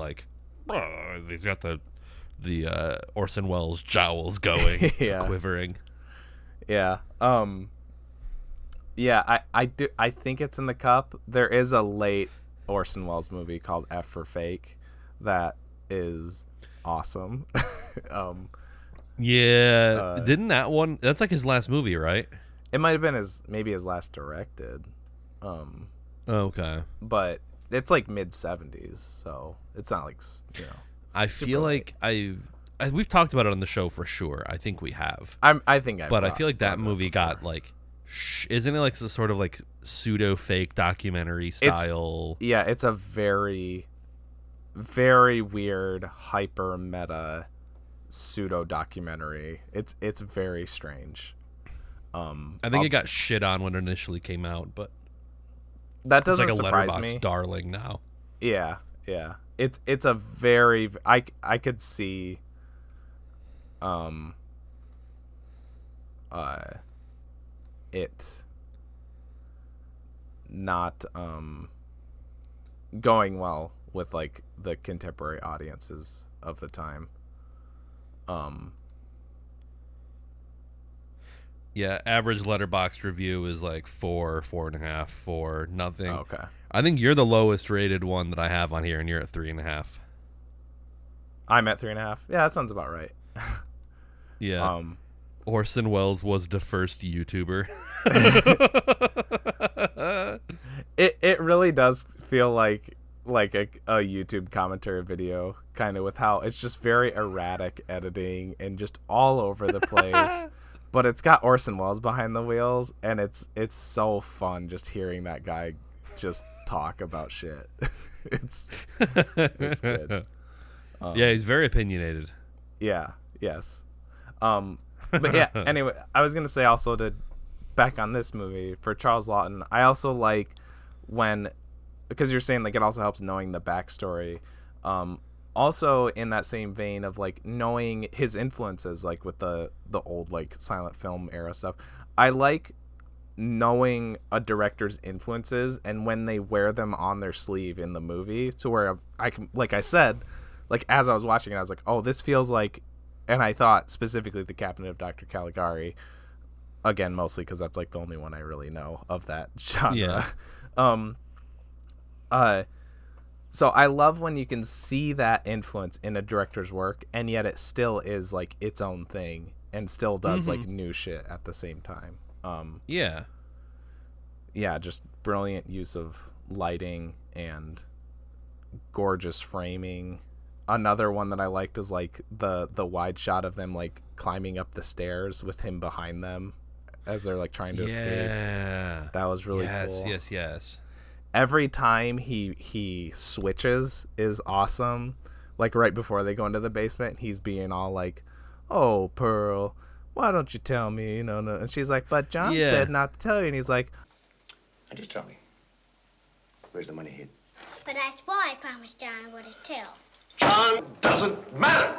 he's got the Orson Welles jowls going, quivering. Yeah. Yeah, I think it's in the cup. There is a late Orson Welles movie called F for Fake that is awesome. Didn't that one? That's his last movie, right? It might have been maybe his last directed. Okay. But it's mid 70s, so it's not I feel like we've talked about it on the show for sure. I think we have. I think but I feel like that movie got isn't it some sort of pseudo fake documentary style? It's a very, very weird hyper meta pseudo documentary. It's very strange. I think it got shit on when it initially came out, but that doesn't it's surprise Letterboxd me. Darling now. Yeah. It's a very I could see it not going well with the contemporary audiences of the time. Yeah, average Letterboxd review is 4, 4.5, 4, nothing. Oh, okay. I think you're the lowest rated one that I have on here, and you're at 3.5. I'm at 3.5. Yeah, that sounds about right. Yeah. Orson Welles was the first YouTuber. It really does feel like a YouTube commentary video, kind of with how it's just very erratic editing and just all over the place. But it's got Orson Welles behind the wheels, and it's so fun just hearing that guy just talk about shit. it's good. Yeah, he's very opinionated. Yeah. Yes. But yeah. Anyway, I was gonna say also to back on this movie for Charles Laughton. I also like because you're saying like it also helps knowing the backstory. Also in that same vein of like knowing his influences, like with the old like silent film era stuff. I like knowing a director's influences and when they wear them on their sleeve in the movie, to where I can, like I said, like as I was watching it, I was like, oh, this feels like, and I thought specifically the Cabinet of Dr. Caligari, again mostly because that's like the only one I really know of that genre. Yeah. So I love when you can see that influence in a director's work, and yet it still is like its own thing and still does like new shit at the same time. Yeah, just brilliant use of lighting and gorgeous framing. Another one that I liked is like the wide shot of them like climbing up the stairs with him behind them as they're like trying to escape. That was really cool. Yes. Every time he switches is awesome. Like right before they go into the basement, he's being all like, "Oh, Pearl, why don't you tell me?" No. And she's like, "But John said not to tell you." And he's like, Now just tell me, where's the money hid? But that's why I promised John I wouldn't tell. John doesn't matter.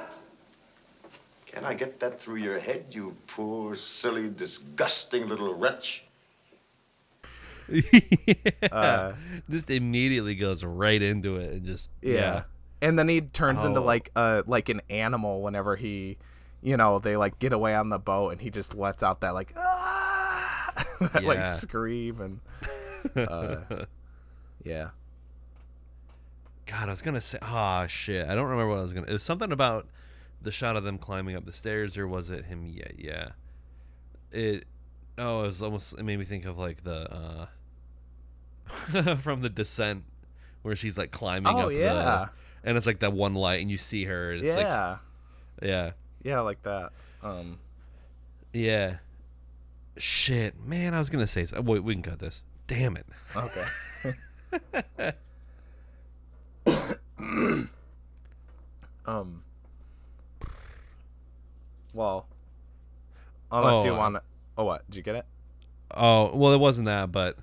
Can I get that through your head, you poor, silly, disgusting little wretch? Just immediately goes right into it and just And then he turns into like an animal whenever he, they like get away on the boat, and he just lets out that like that like scream and yeah. God, I was gonna say, shit, I don't remember what I was gonna. It was something about the shot of them climbing up the stairs, or was it him? Yeah. It was almost. It made me think of like the from The Descent, where she's like climbing up and it's like that one light, and you see her. It's yeah, like that. Yeah. Shit, man, I was gonna say. Wait, we can cut this. Damn it. Okay. Well, unless you want to. Oh, what? Did you get it? Oh, well, it wasn't that, but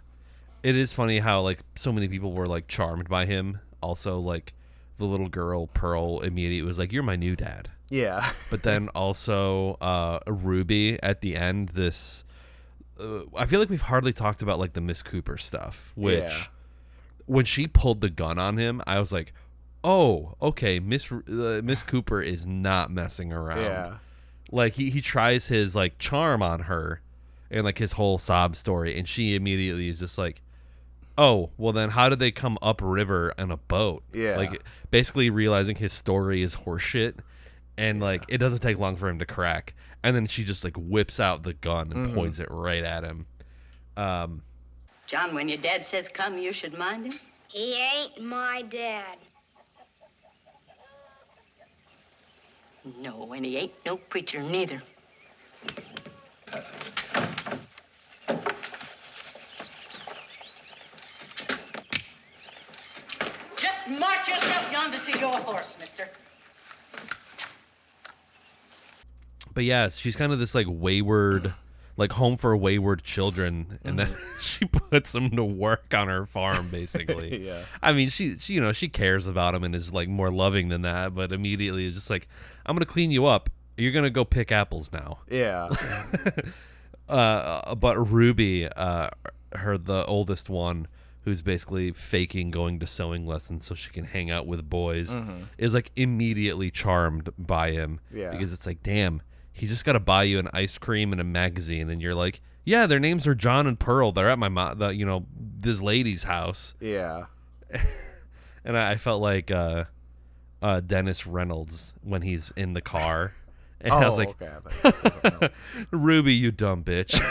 it is funny how like so many people were like charmed by him. Also, like the little girl Pearl immediately was like, "You're my new dad." Yeah. But then also Ruby at the end. This I feel like we've hardly talked about like the Miss Cooper stuff, which when she pulled the gun on him, I was like, "Oh, okay, Miss Cooper is not messing around." Yeah. Like he tries his like charm on her and like his whole sob story, and she immediately is just like, "Oh, well then how did they come upriver in a boat?" Yeah. Like basically realizing his story is horseshit, and like it doesn't take long for him to crack. And then she just like whips out the gun and points it right at him. John, when your dad says come, you should mind him. He ain't my dad. No, and he ain't no preacher neither. Just march yourself yonder to your horse, mister. But yeah, she's kind of this like wayward, like home for wayward children, and then she puts them to work on her farm, basically. Yeah. I mean, she she cares about him and is like more loving than that, but immediately is just like, "I'm gonna clean you up. You're gonna go pick apples now." Yeah. But Ruby, the oldest one, who's basically faking going to sewing lessons so she can hang out with boys, is like immediately charmed by him. Yeah. Because it's like, damn, he just got to buy you an ice cream and a magazine, and you're like, yeah, their names are John and Pearl. They're at my this lady's house. Yeah. And I felt like Dennis Reynolds when he's in the car. And I was like, okay. I thought you were saying something else. "Ruby, you dumb bitch."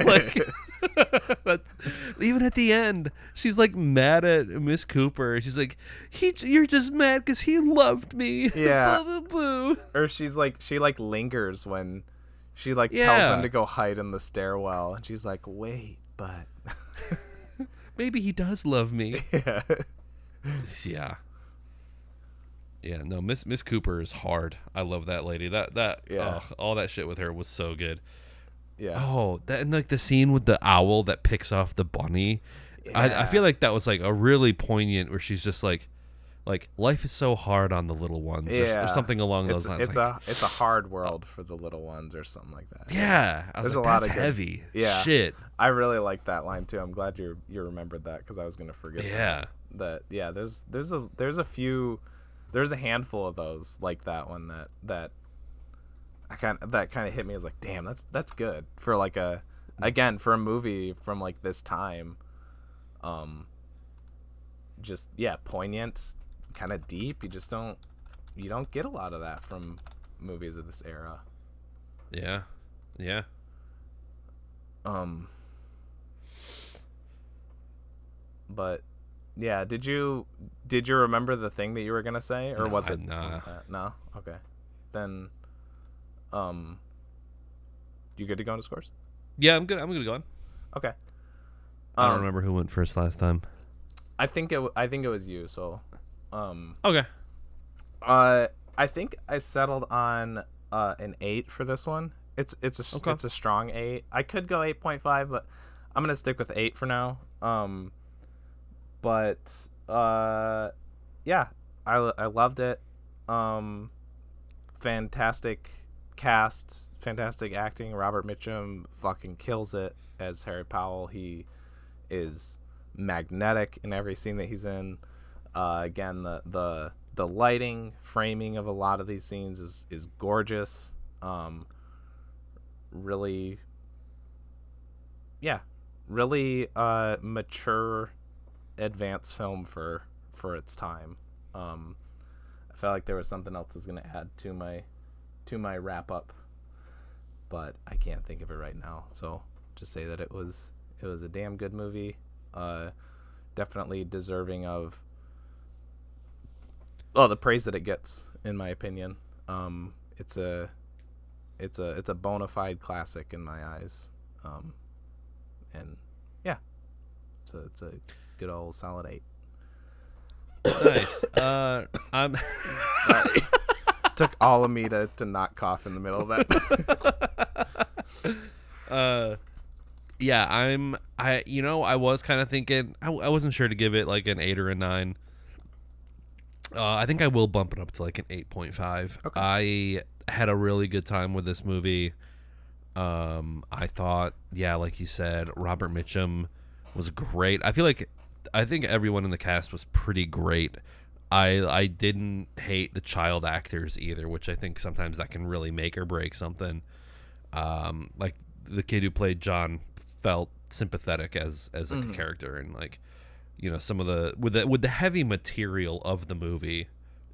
Like, That's, even at the end, she's like mad at Miss Cooper. She's like, "You're just mad because he loved me." Yeah. Blah, blah, blah. Or she lingers when she tells him to go hide in the stairwell, and she's like, "Wait, but maybe he does love me." yeah." Yeah. Yeah, no, Miss Cooper is hard. I love that lady. All that shit with her was so good. Yeah. Oh, that and like the scene with the owl that picks off the bunny. Yeah. I feel like that was like a really poignant where she's just like life is so hard on the little ones or something along those lines. It's a hard world for the little ones or something like that. Yeah. I was There's like, a lot that's of good, heavy. Yeah. Shit. I really like that line too. I'm glad you remembered that because I was gonna forget. Yeah. There's a handful of those like that one that kind of hit me as like, damn, that's good for like for a movie from like this time. Just poignant, kind of deep. You don't get a lot of that from movies of this era. Yeah. Yeah. But yeah, did you remember the thing that you were gonna say, or was it? Nah. Wasn't that? No. Okay. Then, you good to go into scores? Yeah, I'm good. I'm gonna go on. Okay. I don't remember who went first last time. I think it was you. So, Okay. I think I settled on an 8 for this one. It's a strong 8. I could go 8.5, but I'm gonna stick with 8 for now. But yeah, I loved it. Fantastic cast, fantastic acting. Robert Mitchum fucking kills it as Harry Powell. He is magnetic in every scene that he's in. Again, the lighting, framing of a lot of these scenes is gorgeous. Really mature, advanced film for its time. I felt like there was something else I was going to add to my wrap up, but I can't think of it right now. So just say that it was a damn good movie. Definitely deserving of the praise that it gets, in my opinion. It's a bona fide classic in my eyes. And yeah, so it's a good old solid 8. Nice. I'm sorry. Took all of me to not cough in the middle of that. Yeah, I was kind of thinking I wasn't sure to give it like an 8 or a 9. I think I will bump it up to like an 8.5. Okay. I had a really good time with this movie. I thought, like you said, Robert Mitchum was great. I think everyone in the cast was pretty great. I didn't hate the child actors either, which I think sometimes that can really make or break something. Like the kid who played John felt sympathetic as like a character, and like, you know, some of with the heavy material of the movie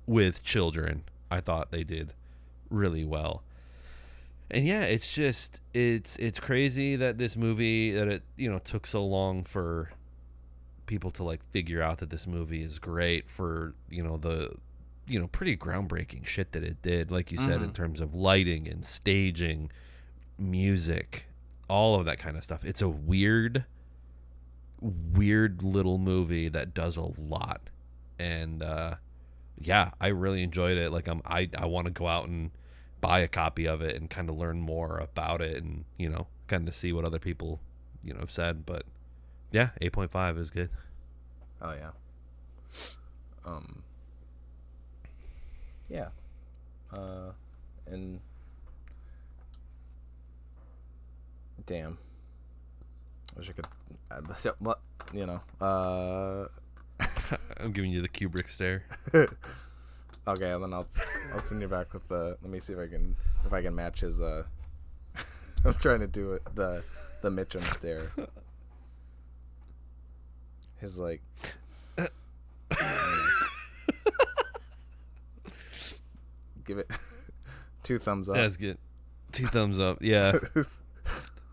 with children, I thought they did really well. And yeah, it's just it's crazy that this movie took so long for people to like figure out that this movie is great for the pretty groundbreaking shit that it did, like you said, in terms of lighting and staging, music, all of that kind of stuff. It's a weird little movie that does a lot, and I really enjoyed it. Like I want to go out and buy a copy of it and kind of learn more about it, and kind of see what other people have said. But yeah, 8.5 is good. Oh yeah. Yeah. And damn, I wish I could. I'm giving you the Kubrick stare. Okay, and then I'll send you back with the. Let me see if I can match his. I'm trying to do it the Mitchum stare. His like. Give it 2 thumbs up. That's good. 2 thumbs up. Yeah.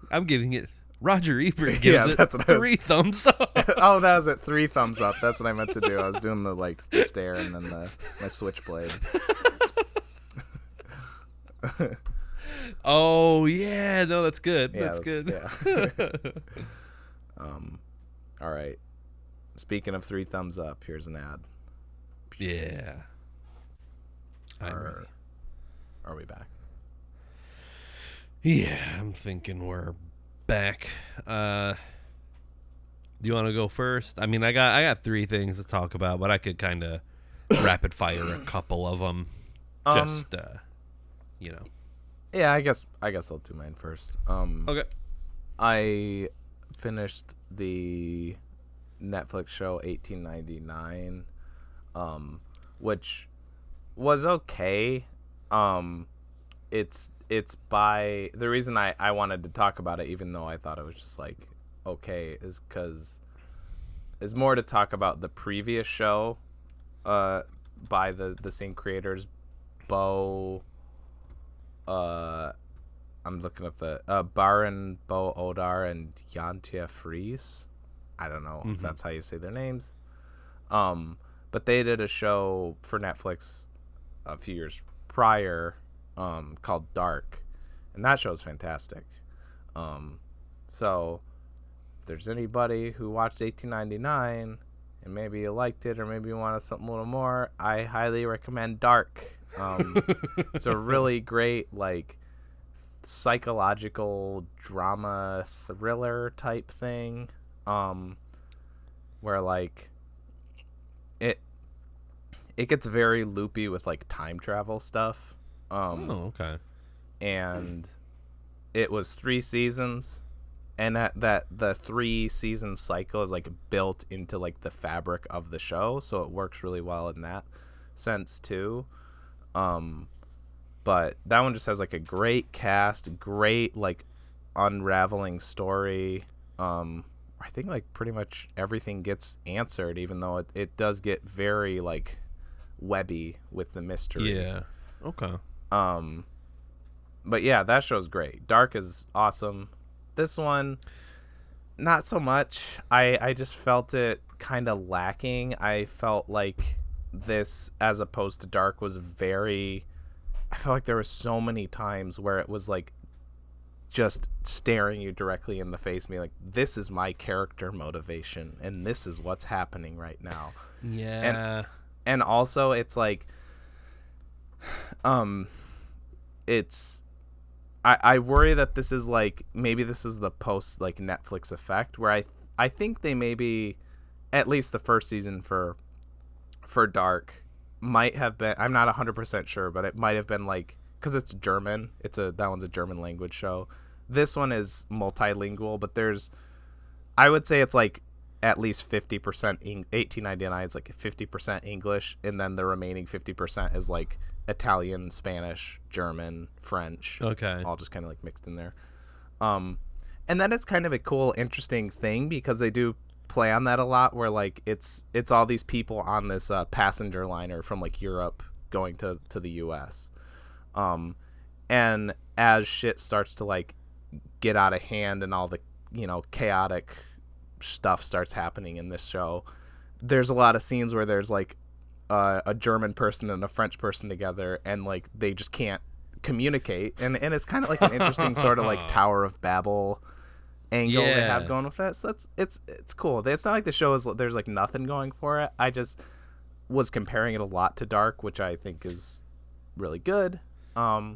I'm giving it Roger Ebert gives that's it what 3 thumbs up. Oh, that was it. 3 thumbs up. That's what I meant to do. I was doing the stare and then my switchblade. Oh yeah, no, that's good. Yeah, that's good. Yeah. All right. Speaking of 3 thumbs up, here's an ad. Yeah. Are we back? Yeah, I'm thinking we're back. Do you want to go first? I mean, I got 3 things to talk about, but I could kind of rapid fire a couple of them. Just you know. Yeah, I guess I'll do mine first. Okay. I finished the Netflix show 1899, which was okay. It's by the reason I wanted to talk about it, even though I thought it was just like okay, is because is more to talk about the previous show, by the same creators, I'm looking up the Baron Bo Odar and Jantje Fries. I don't know if that's how you say their names. But they did a show for Netflix a few years prior, called Dark, and that show's fantastic. So if there's anybody who watched 1899 and maybe you liked it or maybe you wanted something a little more, I highly recommend Dark. It's a really great like psychological drama thriller type thing, where like it gets very loopy with like time travel stuff. Okay. And it was 3 seasons, and that the 3 season cycle is like built into like the fabric of the show, so it works really well in that sense too. But that one just has like a great cast, great like unraveling story. I think like pretty much everything gets answered, even though it does get very like webby with the mystery. Yeah. Okay. But yeah, that show's great. Dark is awesome. This one, not so much. I just felt it kind of lacking. I felt like this, as opposed to Dark, was very... I felt like there were so many times where it was like just staring you directly in the face, me like, this is my character motivation, and this is what's happening right now. Yeah. And also, it's like... it's... I worry that this is like, maybe this is the post like Netflix effect, where I think they maybe, at least the first season for Dark might have been, I'm not 100% sure, but it might have been like, because it's German, that one's a German language show. This one is multilingual, but I would say it's like at least 50% 1899 is like 50% English, and then the remaining 50% is like Italian, Spanish, German, French. Okay. All just kind of like mixed in there. And then it's kind of a cool, interesting thing, because they do play on that a lot, where like it's all these people on this passenger liner from like Europe going to the US. And as shit starts to like get out of hand and all the, chaotic stuff starts happening in this show, there's a lot of scenes where there's like a German person and a French person together, and like they just can't communicate, and it's kind of like an interesting sort of like Tower of Babel angle they have going with it. So it's cool. It's not like the show there's like nothing going for it. I just was comparing it a lot to Dark, which I think is really good. I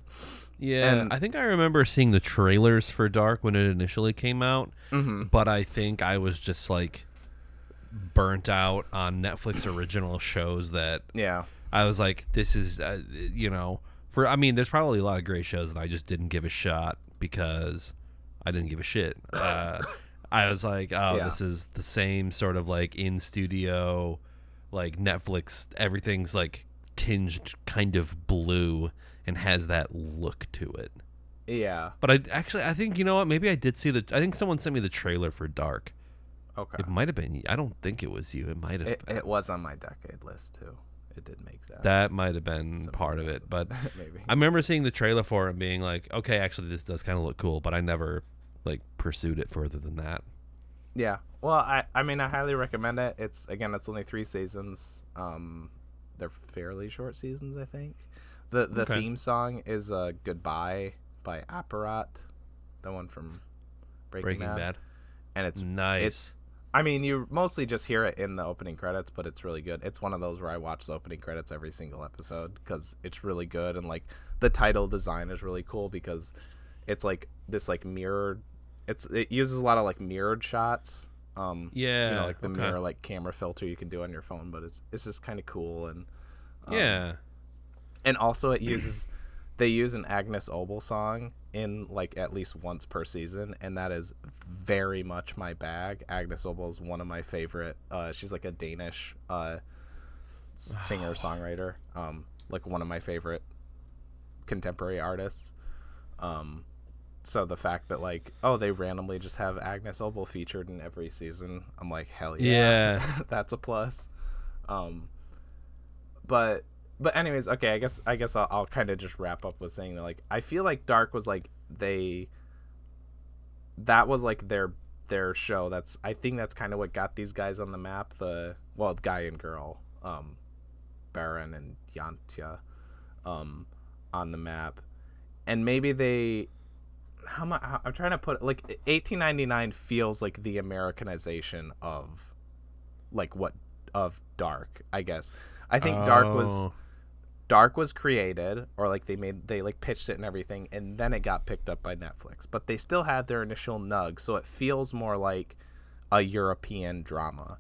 think I remember seeing the trailers for Dark when it initially came out, but I think I was just like burnt out on Netflix original shows that I was like, this is there's probably a lot of great shows that I just didn't give a shot because I didn't give a shit. I was like, this is the same sort of like in studio, like Netflix, everything's like tinged kind of blue and has that look to it. Yeah. But I think, you know what, maybe I did see I think someone sent me the trailer for Dark. Okay. It might have been. I don't think it was you. It might have been. It was on my decade list too. It did make that. That might have been part of it, but maybe. I remember seeing the trailer for it and being like, okay, actually this does kind of look cool, but I never like pursued it further than that. Yeah. Well, I mean, I highly recommend it. It's only 3 seasons. They're fairly short seasons, I think. The theme song is "Goodbye" by Apparat, the one from Breaking Bad. And it's nice. I mean, you mostly just hear it in the opening credits, but it's really good. It's one of those where I watch the opening credits every single episode because it's really good, and like the title design is really cool because it's like this like mirrored. It uses a lot of like mirrored shots. Like the mirror like camera filter you can do on your phone, but it's just kind of cool and and also they use an Agnes Obel song in like at least once per season, and that is very much my bag. Agnes Obel is one of my favorite. She's like a Danish singer songwriter, like one of my favorite contemporary artists. So the fact that like, they randomly just have Agnes Obel featured in every season, I'm like, hell yeah. That's a plus. But anyways, okay, I guess I'll kind of just wrap up with saying that like I feel like Dark was like that was like their show. I think that's kind of what got these guys on the map. The guy and girl, Baron and Yantya, on the map, and maybe I'm trying to put it, like 1899 feels like the Americanization of Dark, I guess. I think Dark was created, or like they like pitched it and everything, and then it got picked up by Netflix. But they still had their initial nug, so it feels more like a European drama.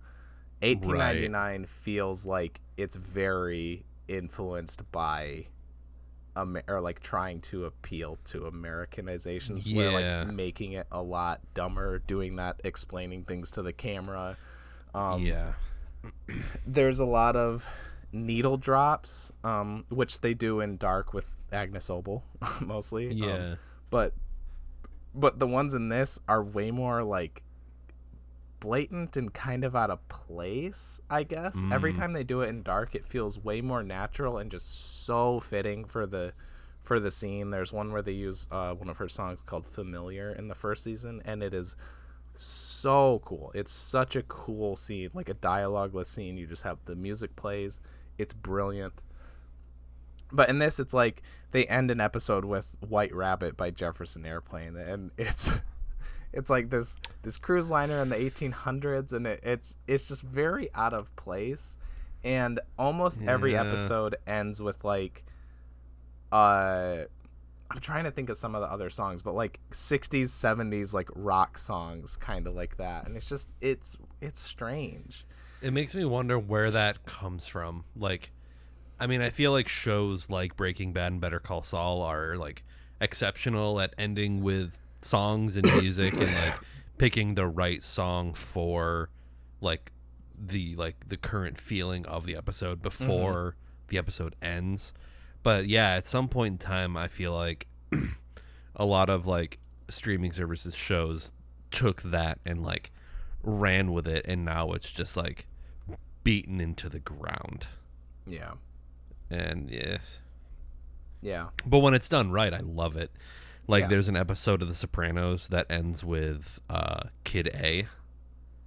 1899 feels like it's very influenced by or like trying to appeal to Americanizations, where like making it a lot dumber, doing that, explaining things to the camera. There's a lot of needle drops, which they do in Dark with Agnes Obel mostly. But the ones in this are way more like blatant and kind of out of place, I guess. Every time they do it in Dark, it feels way more natural and just so fitting for the scene. There's one where they use one of her songs called Familiar in the first season, and it is so cool. It's such a cool scene, like a dialogueless scene. You just have the music plays. It's brilliant. But in this, it's like they end an episode with White Rabbit by Jefferson Airplane, and it's like this cruise liner in the 1800s, and it's just very out of place. And almost every episode ends with like I'm trying to think of some of the other songs, but like 60s 70s like rock songs kind of like that, and it's just it's strange. It makes me wonder where that comes from. Like, I mean, I feel like shows like Breaking Bad and Better Call Saul are like exceptional at ending with songs and music and like picking the right song for like the current feeling of the episode before the episode ends. But yeah, at some point in time, I feel like a lot of like streaming services shows took that and like ran with it, and now it's just like beaten into the ground. And but when it's done right, I love it. Like there's an episode of The Sopranos that ends with Kid A.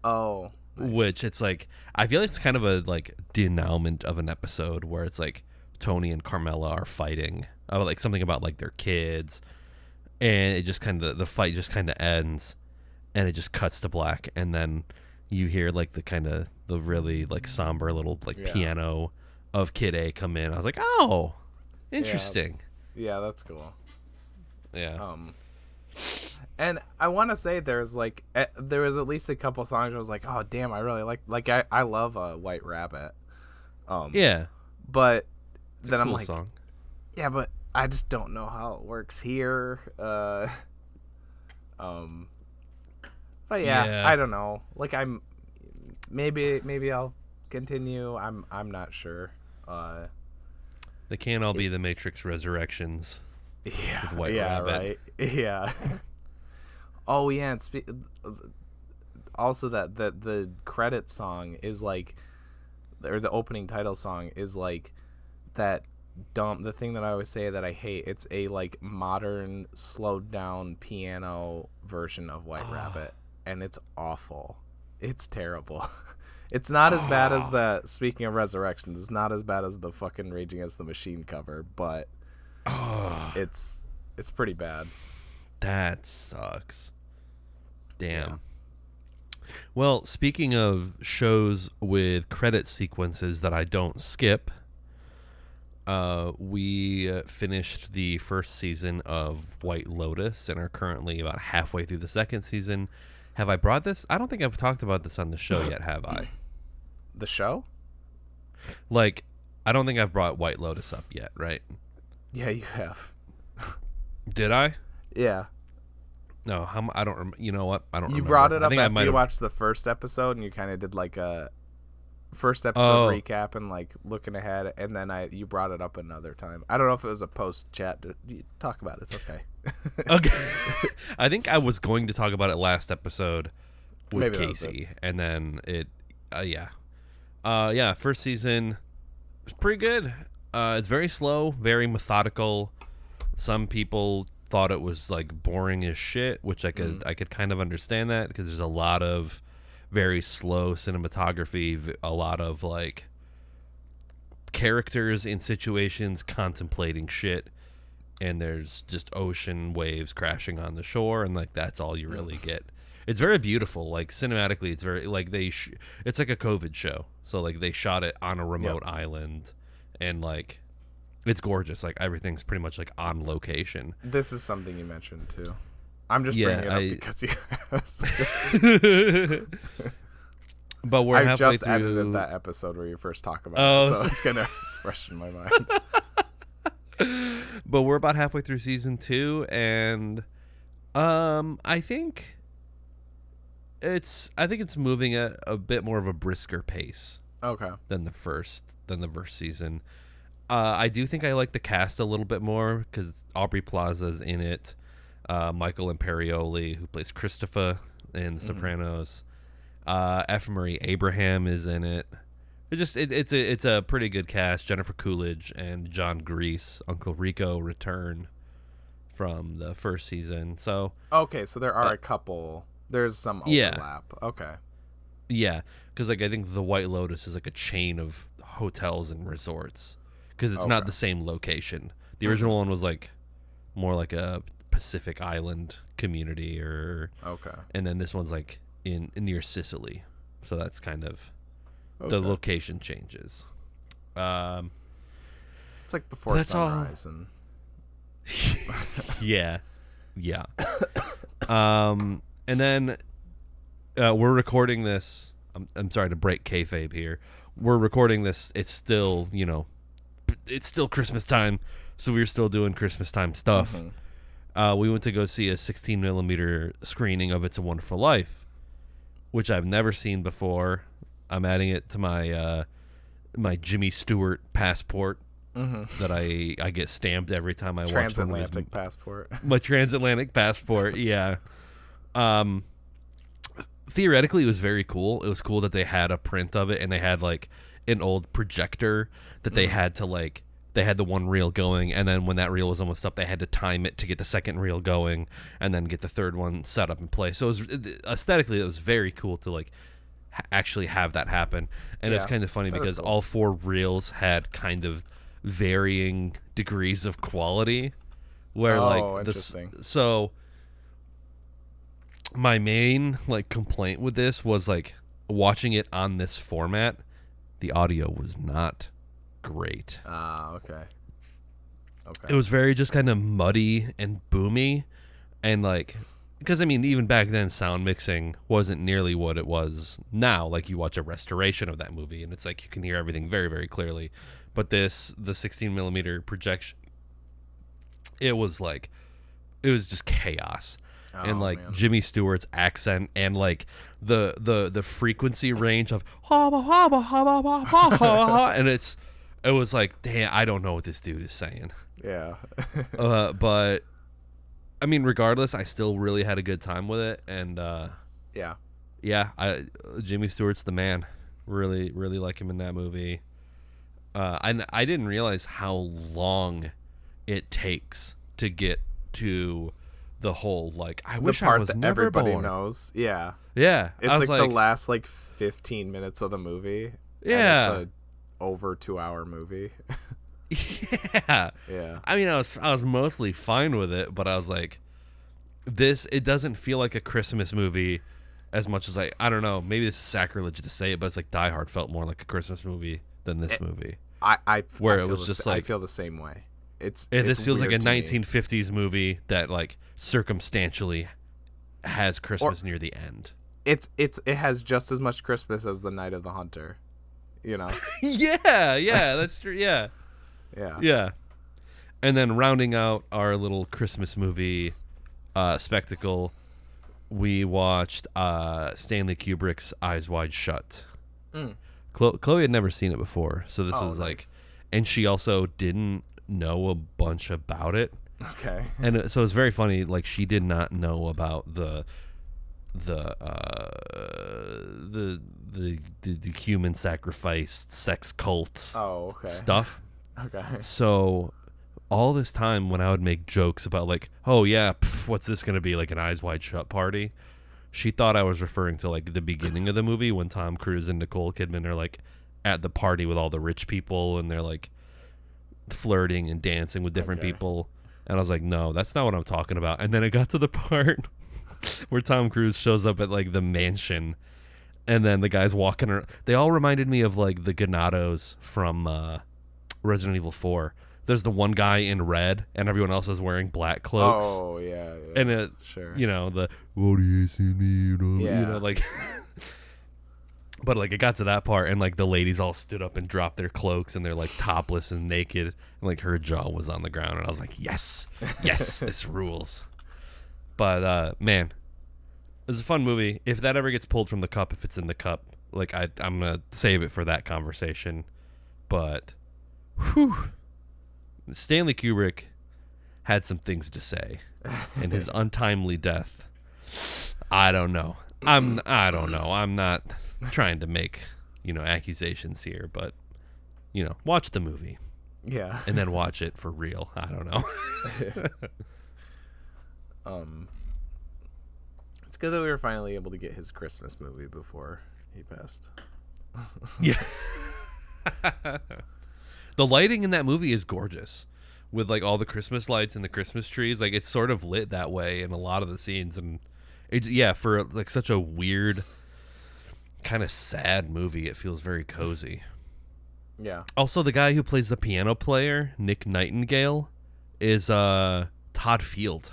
Nice. Which it's like, I feel like it's kind of a like denouement of an episode where it's like Tony and Carmela are fighting like something about like their kids, and it just kind of the fight just kind of ends, and it just cuts to black, and then you hear like the really like somber little like piano of Kid A come in. I was like, oh, interesting. Yeah, that's cool. And I want to say there was at least a couple songs where I was like, oh damn, I really like I love White Rabbit. But it's then a cool I'm like, song. Yeah, but I just don't know how it works here. But I don't know. Like maybe I'll continue. I'm not sure. They can't all be the Matrix Resurrections. Yeah, with White Rabbit. Right. Yeah. Oh yeah, and also that the credit song is like, or the opening title song is like that dumb. The thing that I always say that I hate, it's a like modern slowed down piano version of White Rabbit, and it's awful. It's terrible. It's not as bad as the, speaking of Resurrections, it's not as bad as the fucking Rage Against the Machine cover, but it's pretty bad. That sucks. Damn. Yeah. Well, speaking of shows with credit sequences that I don't skip, we finished the first season of White Lotus and are currently about halfway through the second season. Have I brought this? I don't think I've talked about this on the show yet, have I? The show? Like, I don't think I've brought White Lotus up yet, right? Yeah, you have. Did I? Yeah. No, I don't. You know what? I don't. You remember. brought it up after you watched the first episode, and you kind of did like a first episode recap and like looking ahead, and then you brought it up another time. I don't know if it was a post chat. Talk about it. It's okay. Okay. I think I was going to talk about it last episode with Casey, and then it. Yeah. First season was pretty good. It's very slow, very methodical. Some people thought it was like boring as shit, which I could kind of understand that, because there's a lot of very slow cinematography, a lot of like characters in situations contemplating shit, and there's just ocean waves crashing on the shore, and like that's all you really get. It's very beautiful, like cinematically. It's very like it's like a COVID show, so like they shot it on a remote island, and like it's gorgeous. Like everything's pretty much like on location. This is something you mentioned too. I'm just bringing it up because you asked. But we're halfway just through. Edited that episode where you first talk about it, so it's gonna fresh in my mind. But we're about halfway through season 2, and I think it's moving at a bit more of a brisker pace. Okay. Than the first season. I do think I like the cast a little bit more because Aubrey Plaza's in it. Michael Imperioli, who plays Christopher in The Sopranos. F. Murray Abraham is in it. It's a pretty good cast. Jennifer Coolidge and John Grease, Uncle Rico, return from the first season. So okay, so there are a couple. There's some overlap. Yeah. Okay. Yeah, because like I think the White Lotus is like a chain of hotels and resorts, because it's not the same location. The original one was like more like a Pacific Island community, and then this one's like in near Sicily, so that's kind of the location changes. It's like before sunrise and yeah. And then we're recording this. I'm sorry to break kayfabe here. We're recording this. It's still Christmas time, so we're still doing Christmas time stuff. We went to go see a 16mm screening of It's a Wonderful Life, which I've never seen before. I'm adding it to my my Jimmy Stewart passport that I get stamped every time I watch transatlantic passport. My transatlantic passport, yeah. Theoretically, it was very cool. It was cool that they had a print of it, and they had like an old projector that they had to like. They had the one reel going, and then when that reel was almost up, they had to time it to get the second reel going, and then get the third one set up in place. So aesthetically, it was very cool to like actually have that happen. And it's kind of funny because all 4 reels had kind of varying degrees of quality. Where like this, so my main like complaint with this was like watching it on this format, the audio was not great. Okay. It was very just kind of muddy and boomy, and like, because I mean, even back then, sound mixing wasn't nearly what it was now. Like, you watch a restoration of that movie, and it's like you can hear everything very, very clearly. But the 16mm projection, it was just chaos. And like man. Jimmy Stewart's accent and like the frequency range of and it was like, damn, I don't know what this dude is saying. Yeah. But I mean, regardless, I still really had a good time with it, and Jimmy Stewart's the man. Really, really like him in that movie. And I didn't realize how long it takes to get to the whole, like, I wish I was never everybody born. knows. Yeah. Yeah. It's like the last, like, 15 minutes of the movie. Yeah. And it's a over 2-hour movie. Yeah. Yeah. I mean, I was mostly fine with it, but I was like, it doesn't feel like a Christmas movie as much as I don't know, maybe this is sacrilege to say it, but it's like Die Hard felt more like a Christmas movie than this movie. I where it was just like, I feel the same way. This feels like a 1950s movie that like circumstantially has Christmas near the end. It has just as much Christmas as The Night of the Hunter, you know. yeah, that's true. Yeah. And then rounding out our little Christmas movie spectacle, we watched Stanley Kubrick's Eyes Wide Shut. Chloe had never seen it before, so this was like, and she also didn't know a bunch about it. Okay. And so it's very funny. Like, she did not know about the human sacrifice sex cult stuff. Okay. So all this time when I would make jokes about like, oh yeah, what's this gonna be, like an Eyes Wide Shut party, she thought I was referring to like the beginning of the movie when Tom Cruise and Nicole Kidman are like at the party with all the rich people and they're like flirting and dancing with different people. And I was like, no, that's not what I'm talking about. And then it got to the part where Tom Cruise shows up at like the mansion, and then the guys walking around. They all reminded me of like the Ganados from Resident Evil 4. There's the one guy in red, and everyone else is wearing black cloaks. Oh yeah. And it, sure. You know, the what do you see me? You know, like. But like it got to that part, and like the ladies all stood up and dropped their cloaks, and they're like topless and naked, and like her jaw was on the ground, and I was like, yes, this rules. But man, it's a fun movie. If that ever gets pulled from the cup, if it's in the cup, like I'm gonna save it for that conversation. But, Stanley Kubrick had some things to say, and his untimely death. I don't know. I don't know. I'm not trying to make, accusations here, but, watch the movie. Yeah. And then watch it for real. I don't know. It's good that we were finally able to get his Christmas movie before he passed. Yeah. The lighting in that movie is gorgeous, with like all the Christmas lights and the Christmas trees. Like it's sort of lit that way in a lot of the scenes, and for like such a weird, kind of sad movie, it feels very cozy. Yeah. Also, the guy who plays the piano player, Nick Nightingale, is Todd Field.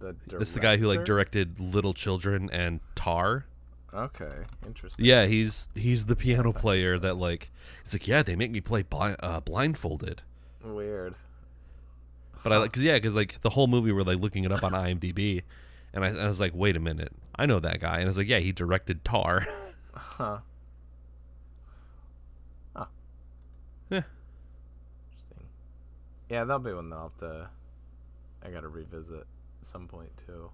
This is the guy who like directed Little Children and Tar. Okay, interesting. Yeah, he's the piano player that like, he's like, yeah, they make me play blindfolded. Weird. But I like, cause like the whole movie we're like looking it up on IMDb, and I was like, wait a minute, I know that guy, and I was like, yeah, he directed Tar. Huh. Huh. Yeah. Interesting. Yeah, that'll be one that I gotta revisit at some point too.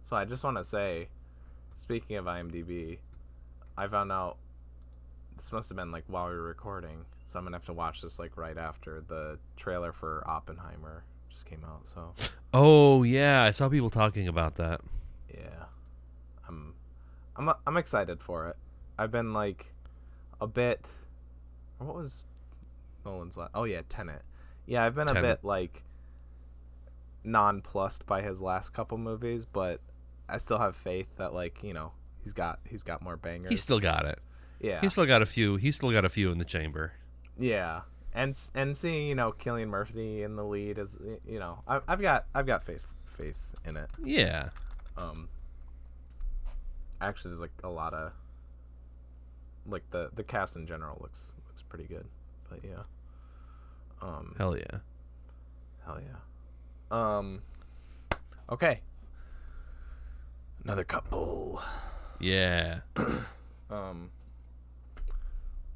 So I just want to say, speaking of IMDb, I found out this must have been like while we were recording, so I'm gonna have to watch this like right after the trailer for Oppenheimer just came out. So. Oh yeah, I saw people talking about that. Yeah, I'm excited for it. I've been like a bit. What was Nolan's last? Oh yeah, Tenet. Yeah, I've been a bit like nonplussed by his last couple movies, but I still have faith that like he's got more bangers. He's still got it. Yeah, he's still got a few. He's still got a few in the chamber. Yeah, and seeing Cillian Murphy in the lead is I've got faith in it. Yeah. Actually, there's like a lot of like the cast in general looks pretty good, but yeah. Hell yeah. Okay. Another couple. Yeah. Let's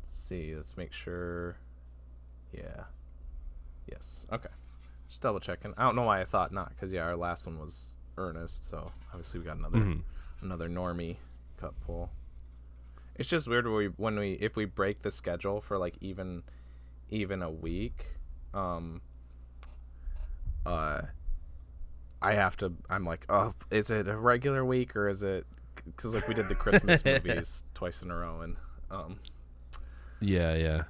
see. Let's make sure. Yeah. Yes. Okay. Just double checking. I don't know why I thought not, because our last one was Ernest, so obviously we got another normie couple. It's just weird if we break the schedule for like even a week, I'm like, oh, is it a regular week or is it, because like we did the Christmas movies twice in a row, and yeah.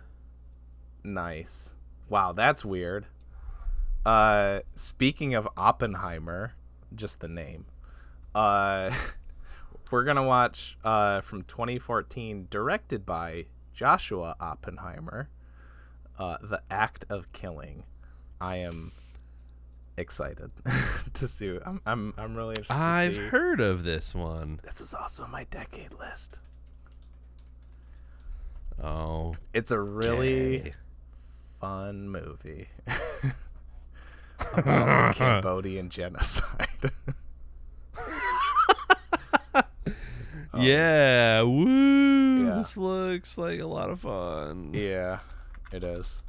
Nice. Wow, that's weird. Speaking of Oppenheimer, just the name, we're gonna watch from 2014, directed by Joshua Oppenheimer, The Act of Killing. I am excited to see. I'm really interested. I've heard of this one. This was also my decade list. Oh, it's a really fun movie about the Cambodian genocide. Yeah, woo! Yeah. This looks like a lot of fun. Yeah, it is.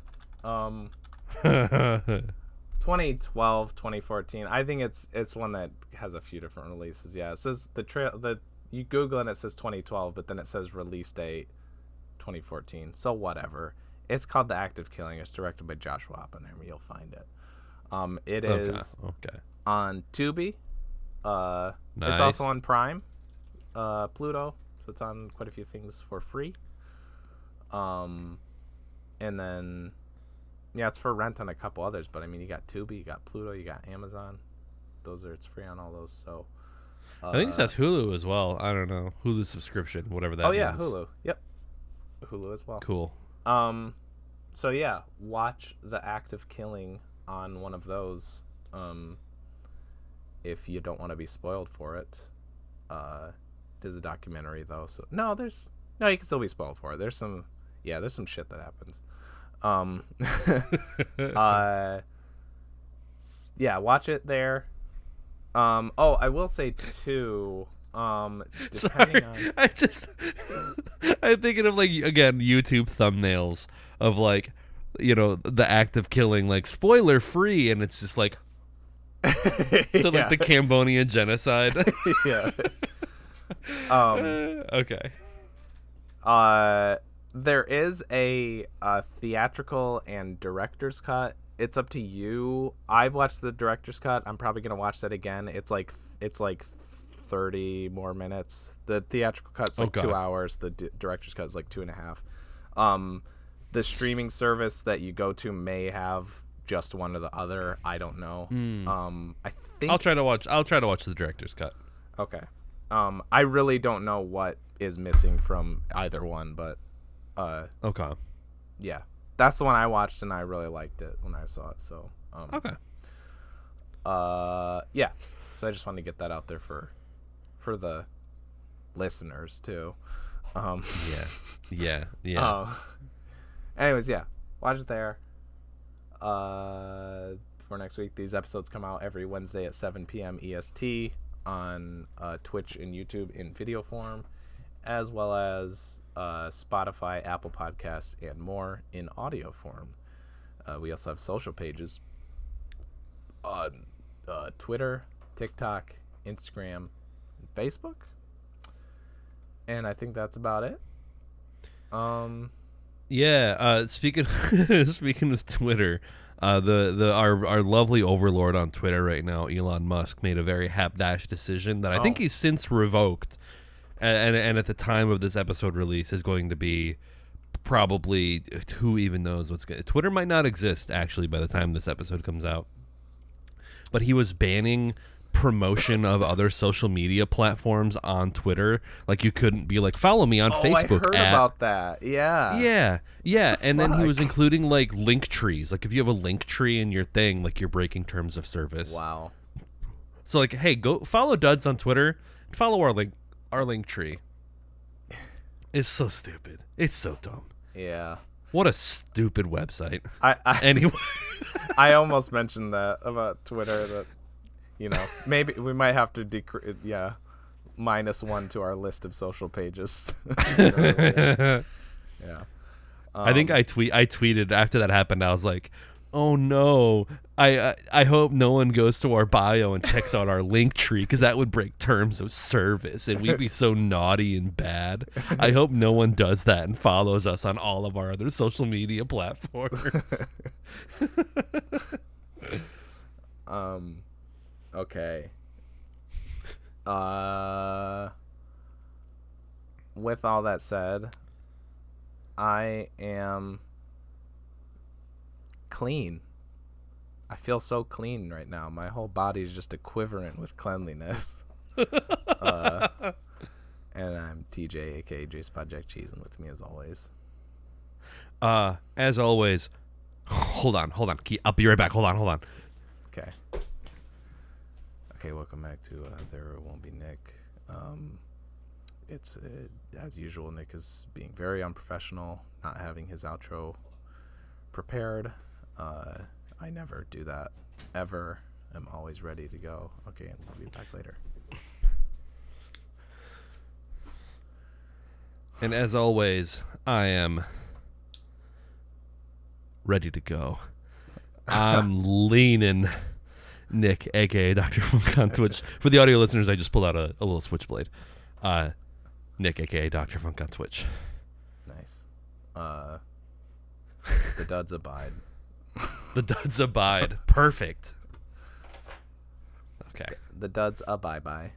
2012, 2014. I think it's one that has a few different releases. Yeah, it says you Google and it says 2012, but then it says release date 2014. So whatever. It's called The Act of Killing. It's directed by Joshua Oppenheimer. You'll find it. It is on Tubi. Nice. It's also on Prime, Pluto. So it's on quite a few things for free. And then, yeah, it's for rent on a couple others. But I mean, you got Tubi, you got Pluto, you got Amazon. It's free on all those. So I think it says Hulu as well. I don't know, Hulu subscription, whatever that. Oh yeah, Hulu. Yep, Hulu as well. Cool. So yeah, watch The Act of Killing on one of those. If you don't want to be spoiled for it. There's a documentary though, so you can still be spoiled for it. There's some shit that happens. Yeah, watch it there. I will say too, depending on... I'm thinking of, like, again, YouTube thumbnails of, like, you know, The Act of Killing, like, spoiler free, and it's just like like the Cambodian genocide. Yeah. Okay. There is a theatrical and director's cut. It's up to you. I've watched the director's cut. I'm probably gonna watch that again. It's like 30 more minutes. The theatrical cut's like 2 hours. The director's cut is like 2.5. The streaming service that you go to may have just one or the other. I don't know. I think I'll try to watch the director's cut. Okay. I really don't know what is missing from either one, but okay. Yeah. That's the one I watched and I really liked it when I saw it. So okay. Yeah. So I just wanted to get that out there for the listeners too. Yeah. Anyways, yeah. Watch it there. For next week, these episodes come out every Wednesday at 7 p.m. EST on Twitch and YouTube in video form, as well as Spotify, Apple Podcasts, and more in audio form. We also have social pages on Twitter, TikTok, Instagram, and Facebook. And I think that's about it. Yeah. Speaking of Twitter, our lovely overlord on Twitter right now, Elon Musk, made a very hapdash decision that I think he's since revoked, and at the time of this episode release is going to be probably, who even knows what's going. Twitter might not exist actually by the time this episode comes out, but he was banning promotion of other social media platforms on Twitter. Like, you couldn't be like, follow me on Facebook. I heard about that. Yeah. And then he was including like link trees. Like, if you have a link tree in your thing, like, you're breaking terms of service. Wow. So, like, hey, go follow Duds on Twitter. Follow our link tree. It's so stupid. It's so dumb. Yeah. What a stupid website. Anyway, I almost mentioned that about Twitter, that, you know, maybe we might have to -1 to our list of social pages. Yeah. I think I tweeted after that happened. I was like, Oh no! I hope no one goes to our bio and checks out our link tree, because that would break terms of service, and we'd be so naughty and bad. I hope no one does that and follows us on all of our other social media platforms. Okay. With all that said, I am clean. I feel so clean right now. My whole body is just equivalent with cleanliness. And I'm TJ, aka Jace Project Cheese, and with me as always. As always, hold on. I'll be right back. Hold on. Okay. Okay, welcome back to There Won't Be Nick. It's as usual, Nick is being very unprofessional, not having his outro prepared. I never do that, ever. I'm always ready to go. Okay, and I'll be back later. And as always, I am ready to go. I'm leaning Nick, a.k.a. Dr. Funk on Twitch. For the audio listeners, I just pulled out a little switchblade. Nick, a.k.a. Dr. Funk on Twitch. Nice. The duds abide. The duds abide. Perfect. Okay. The duds abide.